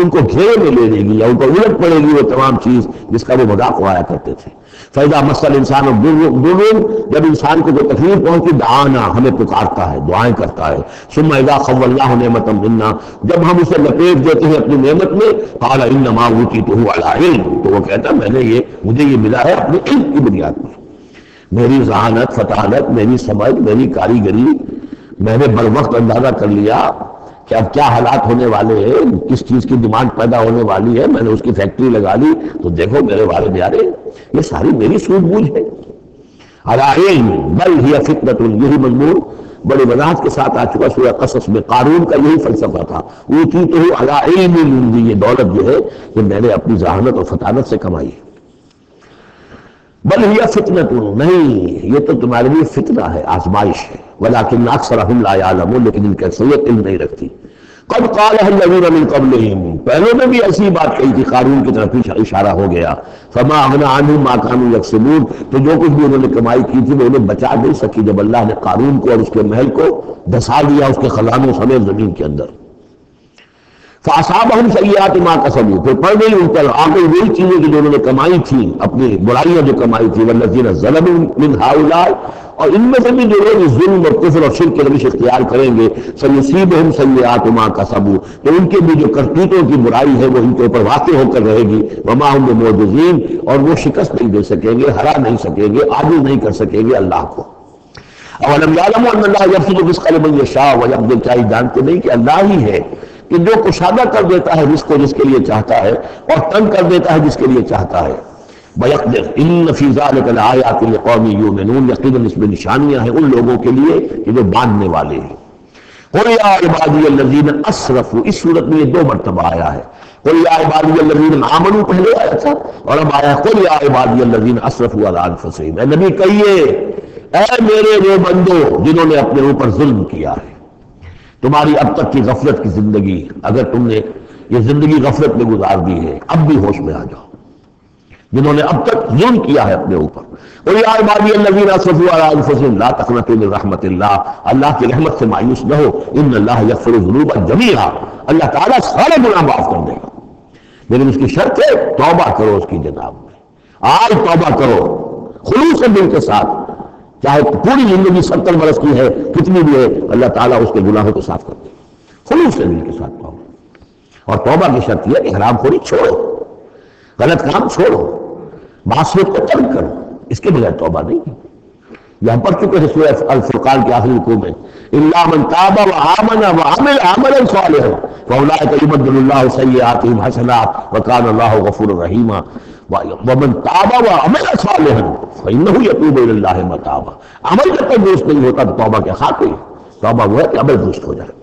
ان کو گھیرے میں لے لے گی یا ان کو الٹ پڑے گی وہ تمام چیز جس کا وہ مذاق اڑایا کرتے تھے. فَإِذَا مَسَّ الْإِنسَانَ ضُرٌّ، جب انسان کو کوئی تکلیف پہنچی دعانا، ہمیں پکارتا ہے، دعائیں کرتا ہے. ثُمَّ إِذَا خَوَّلْنَاهُ نِعْمَةً مِنَّا، جب ہم اسے لپیٹ دیتے ہیں اپنی نعمت میں، قَالَ إِنَّمَا أُوتِيتُهُ عَلَىٰ عِلْمٍ، تو وہ کہتا ہے مجھے یہ ملا ہے اپنے علم کی بنیاد پر، میری ذہانت، فطانت، میری سمجھ، میری کاریگری، میں نے بر وقت اندازہ کر لیا کہ اب کیا حالات ہونے والے ہیں، کس چیز کی ڈیمانڈ پیدا ہونے والی ہے، میں نے اس کی فیکٹری لگا لی، تو دیکھو میرے والے پیارے یہ ساری میری سوجھ بوجھ ہے. علی علم بل ہی فتنۃ، یہی مضمون بڑی وضاحت کے ساتھ آ چکا سورہ قصص میں. قارون کا یہی فلسفہ تھا، اوتیتہ علی علم، یہ دولت جو ہے یہ میں نے اپنی ذہانت اور فطانت سے کمائی ہے. بل ہی فتنۃ، نہیں یہ تو تمہارے لیے فتنہ ہے، آزمائش ہے. ولکن اکثرهم لا يعلمون، لیکن ان کی اکثریت علم نہیں رکھتی. قد قالها الذين من قبلهم، پہلے میں بھی ایسی بات کہی تھی، قارون کی طرف اشارہ ہو گیا. فما اغنى عنهم ما كانوا يكسبون، تو جو کچھ بھی انہوں نے کمائی کی تھی وہ انہیں بچا نہیں سکی جب اللہ نے قارون کو اور اس کے محل کو دھسا دیا اس کے خزانوں سمیت زمین کے اندر. فَأَصَابَهُمْ سَيِّئَاتُ مَا كَسَبُوا، پھر پڑ گئی ان پر آ گئی وہی چیزیں جو انہوں نے کمائی تھی، اپنی برائیاں جو کمائی تھی. وَالَّذِينَ ظَلَمُوا مِنْ هَؤُلَاءِ، اور ان میں سے بھی جو لوگ ظلم اور کفر اور شرک کے روش اختیار کریں گے، سَيُصِيبُهُمْ سَيِّئَاتُ مَا كَسَبُوا، تو ان کے بھی جو کرتوتوں کی برائی ہے وہ ان کے اوپر واقع ہو کر رہے گی. وَمَا هُمْ بِمُعْجِزِينَ، اور وہ شکست نہیں دے سکیں گے، ہرا نہیں سکیں گے، عاجز نہیں کر سکیں گے اللہ کو. أَوَلَمْ يَعْلَمُوا أَنَّ اللَّهَ يَبْسُطُ الرِّزْقَ لِمَن يَشَاءُ وَيَقْدِرُ، کیا یہ جانتے نہیں کہ اللہ ہی ہے کہ جو کشادہ کر دیتا ہے رزق کو جس کے لیے چاہتا ہے اور تنگ کر دیتا ہے جس کے لیے چاہتا ہے. وَيَقْدِرُ إِنَّ فِي ذَلِكَ لَآيَاتٍ لِقَوْمٍ يُؤْمِنُونَ، یقیناً اس میں نشانیاں ہیں ان لوگوں کے لیے کہ جو ماننے والے ہیں. قُلْ يَا عِبَادِيَ الَّذِينَ أَسْرَفُوا، اس صورت میں یہ 2 مرتبہ آیا ہے. قُلْ يَا عِبَادِيَ الَّذِينَ آمَنُوا پہلے آیا تھا اور اب آیا قُلْ يَا عِبَادِيَ الَّذِينَ أَسْرَفُوا عَلَىٰ أَنفُسِهِمْ. اے نبی کہیے اے میرے وہ بندو جنہوں نے اپنے اوپر ظلم کیا ہے. تمہاری اب تک کی غفلت کی زندگی، اگر تم نے یہ زندگی غفلت میں گزار دی ہے، اب بھی ہوش میں آ جاؤ. جنہوں نے اب تک ظلم کیا ہے اپنے اوپر. قُلْ يَا عِبَادِيَ الَّذِينَ أَسْرَفُوا عَلَىٰ أَنفُسِهِمْ لَا تَقْنَطُوا مِن رَحْمَةِ اللَّهِ، اللہ کی رحمت سے مایوس نہ ہو. إِنَّ اللَّهَ يَغْفِرُ الذُّنُوبَ جَمِيعًا، اللہ تعالیٰ سارے گناہ معاف کر دے گا، لیکن اس کی شرط ہے توبہ کرو اس کی جناب میں. آج توبہ کرو خلوص دل کے ساتھ، چاہے پوری زندگی 70 برس کی ہے کتنی بھی ہے، اللہ تعالیٰ اس کے گناہوں کو صاف کر دے خلوص دل کے ساتھ توبہ. اور توبہ کی شرط یہ کہ حرام خوری چھوڑو، غلط کام چھوڑو، معصیت کو ترک کرو، اس کے بغیر توبہ نہیں. یہاں پڑھ چکے ہیں سورہ الفرقان کے آخری رکوع میں الا من تاب وآمن وعمل عملا صالحا فاولئک یبدل اللہ سیئاتہم حسنات وکان اللہ غفورا رحیما. ومن تاب وعمل صالحا فانہ یتوب الی اللہ متابا. عمل جب تک درست نہیں ہوتا تو توبہ کیا خاطر. توبہ وہ ہے کہ عمل درست ہو جائے.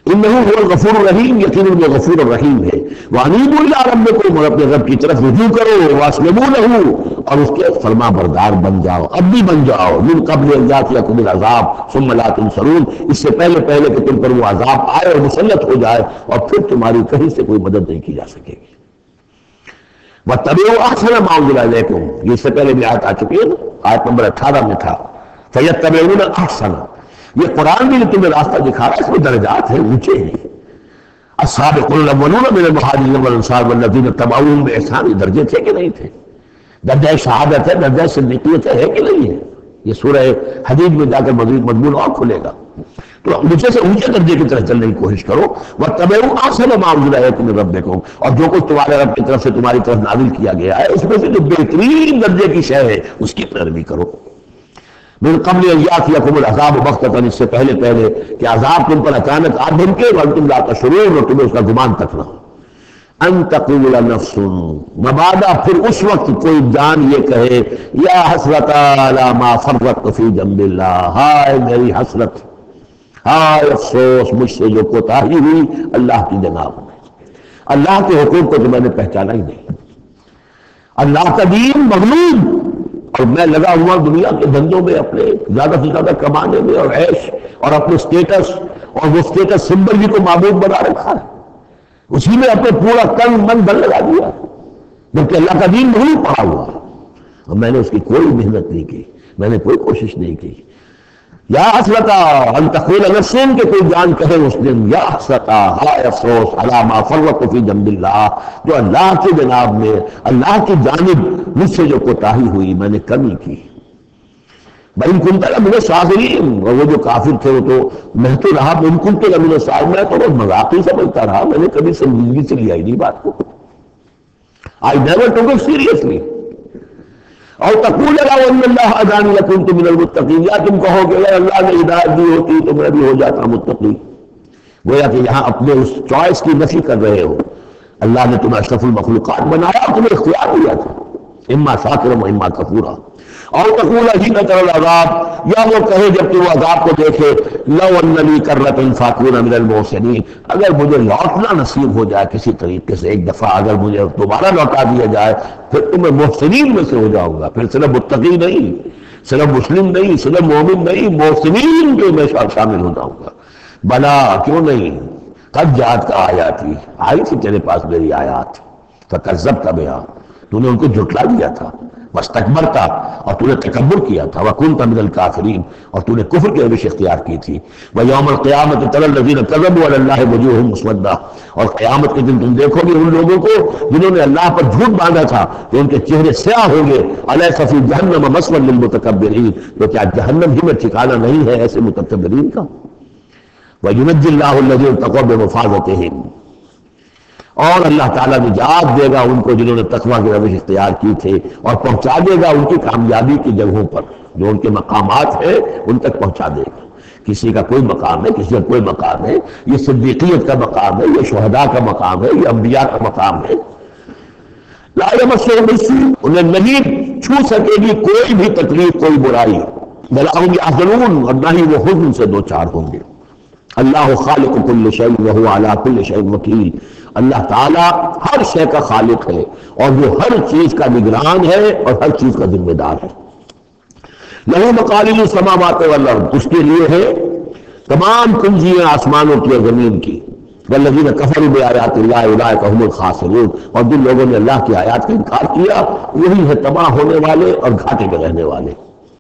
انہ هو الغفور الرحیم، یقیناً وہ غفور الرحیم ہے. وانیبوا الی ربکم، اور اپنے رب کی طرف رجوع کرو. واسلموا لہ، اور اس کے فرما بردار بن جاؤ، اب بھی بن جاؤ. من قبل ان یاتیکم العذاب ثم لا تنصرون، اس سے پہلے کہ تم پر وہ عذاب آئے اور مسلط ہو جائے اور پھر تمہاری کہیں سے کوئی مدد نہیں کی جا سکے گی. واتبعوا احسن ما انزل الیکم، یہ اس سے پہلے بھی آیت آ چکی ہے نا، آیت نمبر 18 میں تھا فیتبعون احسن. یہ قرآن بھی جو تمہیں راستہ دکھا رہا ہے، اس میں درجات ہیں، اونچے ہیں. السابقون الاولون من المہاجرین والانصار والذین اتبعوہم باحسان، یہ درجے تھے کہ نہیں تھے؟ درجہ شہادت ہے، درجہ صدیقیت ہے کہ نہیں ہے؟ یہ سورہ حدید میں جا کر مزید مضمون اور کھلے گا. تو اونچے سے اونچے درجے کی طرف چلنے کی کوشش کرو. واتبعوا احسن ما انزل الیکم من ربکم، اور جو کچھ تمہارے رب کی طرف سے تمہاری طرف نازل کیا گیا ہے اس میں سے جو بہترین درجے کی شے ہے اس کی پیروی کرو. من قبل ان یاتیکم العذاب بغتۃ، اس سے پہلے کہ عذاب تم پر اچانک آ دھمکے، وانتم لا تشعرون، اور تمہیں اس کا گمان تک نہ ہو. ان تقول نفس، مبادا پھر اس وقت کوئی جان یہ کہے یا حسرت علی ما فرطت فی جنب اللہ، ہائے میری حسرت، ہائے افسوس مجھ سے جو کوتاہی ہوئی اللہ کی جناب میں، اللہ کے حقوق کو تو میں نے پہچانا ہی نہیں. اللہ کا دین مغلوب، اور میں لگا ہوا دنیا کے دھندوں میں اپنے زیادہ سے زیادہ کمانے میں اور عیش اور اپنے سٹیٹس، اور وہ سٹیٹس سمبل بھی کو معبود بنا رکھا ہے، اسی میں اپنے پورا تن من دل لگا دیا، جبکہ اللہ کا دین مغلوب پڑا ہوا ہے اور میں نے اس کی کوئی محنت نہیں کی، میں نے کوئی کوشش نہیں کی. یا حسرتا ان تقول نفس، کہ کوئی جان کہے اس دن یا حسرتا، ہائے افسوس، علی ما فرطت فی جنب اللہ، جو اللہ کی جناب میں، اللہ کی جانب مجھ سے جو کوتاہی ہوئی، میں نے کمی کی. بھائی كنت لمن الصاغرین، اور وہ جو کافر تھے وہ تو میں تو رہا ان كنت لمن الصاغرین، میں تو بس مذاقی سمجھتا رہا، میں نے کبھی سنجیدگی سے لیا ہی نہیں بات کو. I never took it seriously. اور تقول لو ان اللہ ہدانی لکنت من المتقین، یا تم کہو کہ اگر اللہ نے ہدایت دی ہوتی تو میں بھی ہو جاتا متقی. گویا کہ یہاں اپنے اس چوائس کی نفی کر رہے ہو. اللہ نے تمہیں اشرف المخلوقات بنایا اور تمہیں اختیار دیا تھا، اما شاکرا و اما کفورا. اور تقول حین تری العذاب، یا وہ کہے جب تو وہ عذاب کو دیکھے، لو ان لی کرۃ فاکون من المحسنین، اگر مجھے لوٹنا نصیب ہو جائے کسی طریقے سے، ایک دفعہ اگر مجھے دوبارہ لوٹا دیا جائے پھر تو میں محسنین میں سے ہو جاؤں گا. پھر صرف متقی نہیں، صرف مسلم نہیں، صرف مومن نہیں، محسنین جو میں شامل ہو جاؤں گا. بلا کیوں نہیں، قد جاءت کا آیاتی، آئی تھی تیرے پاس میری آیات، فکذبت بہا، تو نے ان کو جھٹلا دیا تھا. واستکبرت، اور تو نے تکبر کیا تھا. وکنت من الکافرین، اور تو نے کفر کی روش اختیار کی تھی. ویوم القیامت تری الذین کذبوا علی اللہ وجوہہم مسودۃ، اور قیامت کے دن تم دیکھو گے ان لوگوں کو جنہوں نے اللہ پر جھوٹ باندھا تھا کہ ان کے چہرے سیاہ ہوں گے. الیس فی جہنم مثوی للمتکبرین، تو کیا جہنم ہی میں ٹھکانہ نہیں ہے ایسے متکبرین کا. وینجی اللہ الذین اتقوا بمفازتہم، اور اللہ تعالیٰ نجات دے گا ان کو جنہوں نے تقویٰ کی روش اختیار کی تھے، اور پہنچا دے گا ان کی کامیابی کی جگہوں پر، جو ان کے مقامات ہیں ان تک پہنچا دے گا. کسی کا کوئی مقام ہے، کسی کا کوئی مقام ہے، یہ صدیقیت کا مقام ہے، یہ شہداء کا مقام ہے، یہ انبیاء کا مقام ہے. لا یمسہم السوء، انہیں نہیں چھو سکے گی کوئی بھی تکلیف، کوئی برائی. ولا هم يحزنون، اور نہ ہی وہ حزن سے دوچار ہوں گے. اللہ خالق کل شیء وهو على كل شیء وکیل، اللہ تعالیٰ ہر شے کا خالق ہے اور وہ ہر چیز کا نگران ہے اور ہر چیز کا ذمہ دار ہے. لہ مقالید السماوات والارض، اس کے لیے ہے تمام کنجیاں آسمانوں کی اور زمین کی. والذین کفروا بآیات اللہ اولئک هم الخاسرون، اور جن لوگوں نے اللہ کی آیات کا انکار کیا وہی ہے تباہ ہونے والے اور گھاٹے میں رہنے والے.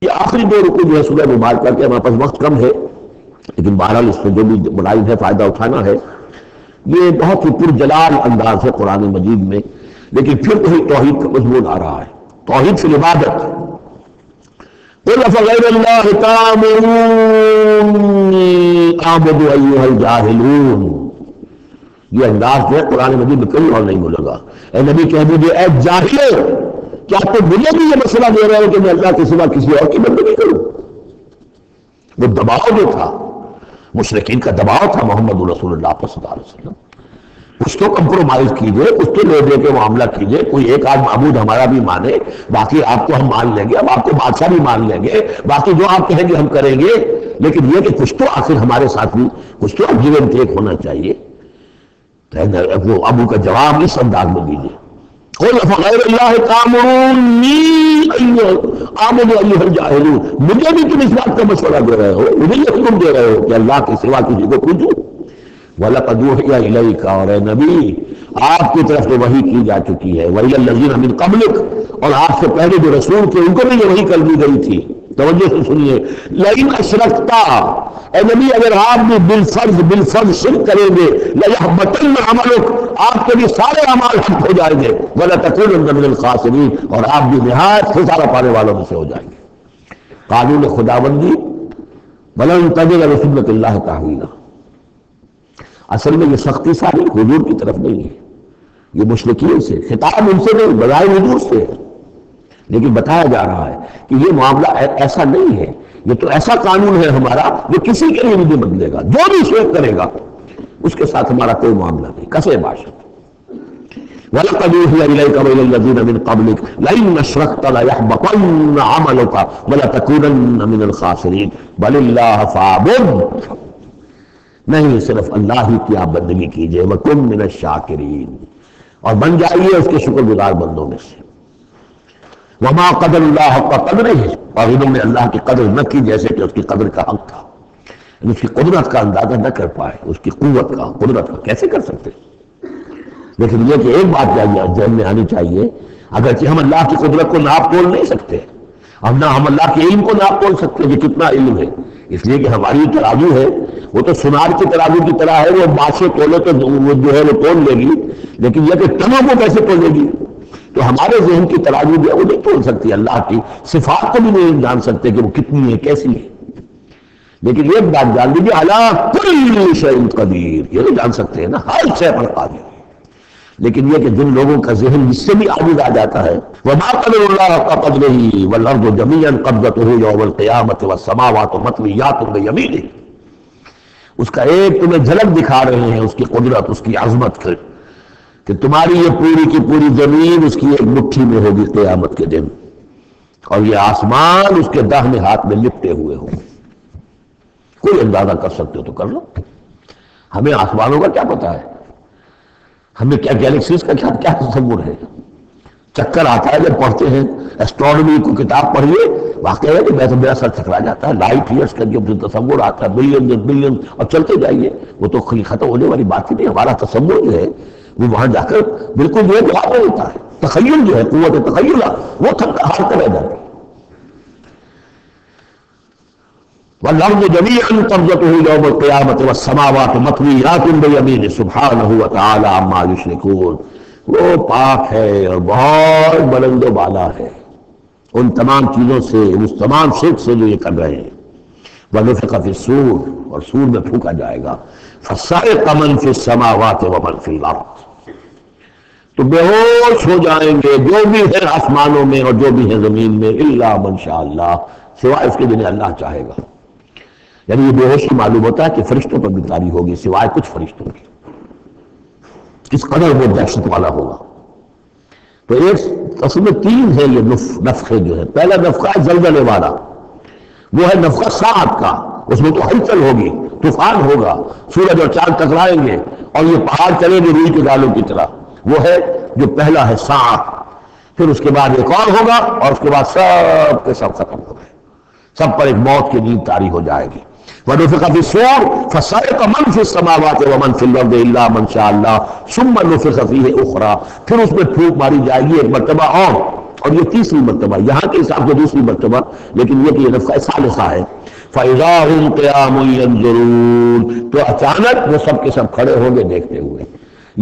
یہ آخری دو رکوع جو ہے سورہ مبارکہ کے، ہمارے پاس وقت کم ہے لیکن بہرحال اس سے جو بھی ملائم ہے فائدہ اٹھانا ہے. یہ بہت ہی پرجلال انداز ہے قرآن مجید میں، لیکن پھر وہی توحید کا مضمون آ رہا ہے، توحید فی العبادت. قل افغیر اللہ تأمرونی اعبد ایھا الجاہلون، یہ انداز جو ہے قرآن مجید میں کہیں اور نہیں ملے گا. اے نبی کہہ دیجیے اے جاہلوں، کیا تم مجھے بھی یہ مسئلہ دے رہے ہو کہ میں اللہ کے سوا کسی اور کی بندگی کروں؟ وہ دباؤ جو تھا، مشرکین کا دباؤ تھا محمد رسول اللہ صلی اللہ علیہ وسلم. کچھ تو کمپرومائز کیجئے، کچھ تو لے دے کے معاملہ کیجئے. کوئی ایک آدھ معبود ہمارا بھی مانے، باقی آپ کو ہم مان لیں گے، اب آپ کو بادشاہ بھی مان لیں گے، باقی جو آپ کہیں گے ہم کریں گے. لیکن یہ کہ کچھ تو آخر ہمارے ساتھ بھی کچھ تو گیو اینڈ ٹیک ہونا چاہیے. وہ ابو کا جواب اس انداز میں دیجیے. قل فغیر اللہ تامرونی اعبد ایھا الجاہلون، مجھے بھی تم اس بات کا مشورہ دے رہے ہو، مجھے یہ حکم دے رہے ہو کہ اللہ کے سوا کسی کو پوجو. وَلَقَدْ أُوحِيَ إِلَيْكَ، اور اے نبی آپ کی طرف تو وحی کی جا چکی ہے، وَإِلَى الَّذِينَ مِن قَبْلِكَ، اور آپ سے پہلے جو رسول تھے ان کو بھی یہ وحی کر دی گئی تھی. توجہ سے سنیے، لَئِنْ أَشْرَكْتَ، اے نبی اگر آپ بھی بالفرض شرک کریں گے، لَيَحْبَطَنَّ عَمَلُكَ، آپ کے بھی سارے اعمال حق ہو جائیں گے، وَلَتَكُونَنَّ مِنَ الْخَاسِرِينَ، اور آپ بھی نہایت خسارہ پانے والوں میں سے ہو جائیں گے. قانون خداوندی وَلَن تَجِدَ لِسُنَّتِ اللَّهِ تَحْوِيلًا. اصل میں یہ سختی ساری حضور کی طرف نہیں ہے، یہ مشرکین سے، خطاب ان سے نہیں، بظاہر حضور سے ہے، لیکن بتایا جا رہا ہے کہ یہ معاملہ ایسا نہیں ہے، یہ تو ایسا قانون ہے ہمارا جو کسی کے لیے نہیں بدلے گا، جو بھی شرک کرے گا اس کے ساتھ ہمارا کوئی معاملہ نہیں، کسے باشد. وَلَقَدْ أُوحِيَ إِلَيْكَ وَإِلَى الَّذِينَ مِن قَبْلِكَ لَئِنْ أَشْرَكْتَ لَيَحْبَطَنَّ عَمَلُكَ وَلَتَكُونَنَّ مِنَ الْخَاسِرِينَ. بَلِ اللَّهَ فَاعْبُدْ، نہیں صرف اللہ ہی کی آپ بندگی کیجئے، وَكُن مِّنَ الشَّاكِرِينَ، اور بن جائیے اس کے شکر گزار بندوں میں سے. وَمَا قَدَرُ اللَّهَ حَقَّ قَدْرِهِ، اور انہوں نے اللہ کی قدر نہ کی جیسے کہ اس کی قدر کا حق تھا، اس کی قدرت کا اندازہ نہ کر پائے، اس کی قوت کا، قدرت کا کیسے کر سکتے. لیکن یہ کہ ایک بات ذہن میں آنی چاہیے، اگرچہ ہم اللہ کی قدرت کو ناپ تول نہیں سکتے، ہم اللہ کے علم کو ناپ تول سکتے کہ کتنا علم ہے، اس لیے کہ ہماری ترازو ہے وہ تو سونار کی ترازو کی طرح ہے، وہ بادشاہ تولے تو وہ جو ہے وہ تول لے گی، لیکن یہ کہ ٹنوں کو کیسے تولے گی. تو ہمارے ذہن کی ترازو جو ہے وہ نہیں تول سکتی، اللہ کی صفات کو بھی نہیں جان سکتے کہ وہ کتنی ہے کیسی ہے. لیکن ایک بات جان لیجیے، علی کل شیء قدیر، یہ نہیں جان سکتے ہیں نا، ہر شے پر قادر. لیکن یہ کہ جن لوگوں کا ذہن اس سے بھی عاجز آ جاتا ہے، وَمَا قَدَرُ اللَّهَ حَقَّ قَدْرِهِ وَالْأَرْضُ جَمِيعًا قَبْضَتُهُ يَوْمَ الْقِيَامَةِ وَالسَّمَاوَاتُ مَطْوِيَّاتٌ بِيَمِينِهِ، اس کا ایک تمہیں جھلک دکھا رہے ہیں اس کی قدرت، اس کی عظمت کہ تمہاری یہ پوری کی پوری زمین اس کی ایک مٹھی میں ہوگی قیامت کے دن، اور یہ آسمان اس کے داہنے ہاتھ میں لپٹے ہوئے ہوں. کوئی اندازہ کر سکتے ہو تو کر لو. ہمیں آسمانوں کا کیا پتا ہے، ہمیں کیا گیلیکسیز کا کیا تصور ہے. چکر آتا ہے جب پڑھتے ہیں ایسٹرونومی کو کتاب پڑھیے، واقعہ ہے کہ میرا سر چکرا جاتا ہے. لائٹ ایئرس کا جو تصور آتا ہے، بلین بلین، اور چلتے جائیے، وہ تو ختم ہونے والی بات ہی نہیں. ہمارا تصور جو ہے وہ وہاں جا کر بالکل جو ہے جواب ہوتا ہے. تخیل جو ہے، قوت تخیل وہ ہارتا رہ جاتی. وَالْأَرْضُ جَمِيعًا قَبْضَتُهُ يَوْمَ الْقِيَامَةِ وَالسَّمَاوَاتُ مَطْوِيَّاتٌ بِيَمِينِهِ سُبْحَانَهُ وَتَعَالَىٰ عَمَّا يُشْرِكُونَ. وہ پاک ہے اور بہت بلند و بالا ہے ان تمام چیزوں سے، اس تمام شرک سے جو یہ کر رہے ہیں. وَنُفِخَ فِي الصُّورِ، اور سور میں پھونکا جائے گا. فَصَعِقَ مَن فِي السَّمَاوَاتِ وَمَن فِي الْأَرْضِ، تو بے ہوش ہو جائیں گے جو بھی ہے آسمانوں میں اور جو بھی ہے زمین میں، إِلَّا مَن شَاءَ اللَّهُ، سوائے اس کے جنہیں اللہ چاہے گا. یعنی یہ بے ہوشی معلوم ہوتا ہے کہ فرشتوں پر بھی طاری ہوگی سوائے کچھ فرشتوں کی. کس قدر وہ دہشت والا ہوگا. تو ایک اصل میں تین ہے یہ نفخے جو ہے. پہلا نفخہ ہے زلزلے والا، وہ ہے نفخہ ساعت کا، اس میں تو ہلچل ہوگی، طوفان ہوگا، سورج اور چاند ٹکرائیں گے اور یہ پہاڑ چلیں گے روئی کے دالوں کی طرح. وہ ہے جو پہلا ہے ساعت. پھر اس کے بعد ایک اور ہوگا اور اس کے بعد سب کے سب ختم ہو گئے، سب پر ایک موت کی نیند طاری ہو جائے گی. وَنُفِخَ فِي الصُّورِ فَصَعِقَ مَن فِي السَّمَاوَاتِ وَمَن فِي الْأَرْضِ إِلَّا مَن شَاءَ اللَّهُ ثُمَّ نُفِخَ فِيهِ أُخْرَىٰ، پھر اس میں پھونک ماری جائے گی ایک مرتبہ اور یہ تیسری مرتبہ، یہاں کے حساب سے دوسری مرتبہ، لیکن یہ کہ یہ نفخہ ثالثہ ہے. فَإِذَا هُمْ قِيَامٌ يَنظُرُونَ، تو اچانک وہ سب کے سب کھڑے ہوں گے دیکھتے ہوئے.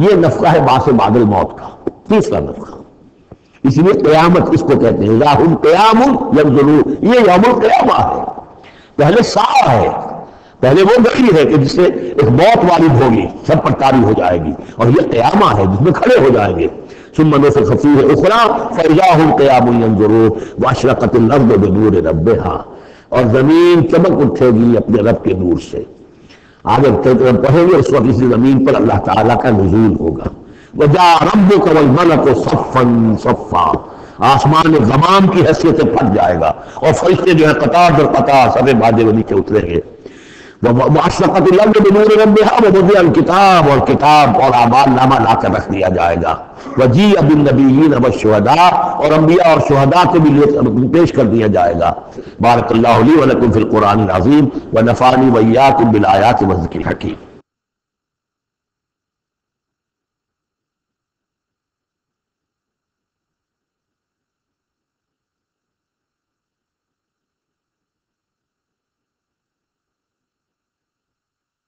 یہ نفخہ ہے بعث بعد الموت کا، تیسرا نفخہ. اس لیے قیامت اس کو کہتے ہیں اِذَا هُمْ قِيَامٌ يَنظُرُونَ. یہ یوم القیامہ ہے. پہلے ساعہ ہے، پہلے وہ گھڑی ہے کہ جس سے ایک موت وارد ہوگی، سب پر طاری ہو جائے گی، اور یہ قیامہ ہے جس میں کھڑے ہو جائیں گے. ثم نفخ فیہ اخری فاذا هم قیام ینظرون واشرقت الارض بنور ربها، اور زمین چمک اٹھے گی اپنے رب کے نور سے. آگے پڑھیں گے اس وقت اسی زمین پر اللہ تعالیٰ کا نزول ہوگا. وجاء ربک والملک صفا صفا، آسمان ایک غمام کی حیثیت سے پھٹ جائے گا، اور فرشتے جو ہے قطار در قطار صفے بھاجے ہوئے نیچے اتریں گے۔ وَأَشْرَقَتِ الْأَرْضُ بِنُورِ رَبِّهَا وَوُضِعَ الْكِتَابُ، اور کتاب اور اعمال نامہ لا کر رکھ دیا جائے گا۔ وَجِيءَ بِالنَّبِيِّينَ وَالشُّهَدَاءِ، اور انبیاء اور شہداء کو بھی پیش کر دیا جائے گا۔ بارک اللہ لی ولکم فی القرآن العظیم ونفعنی وإیاکم بالآیات والذکر الحکیم۔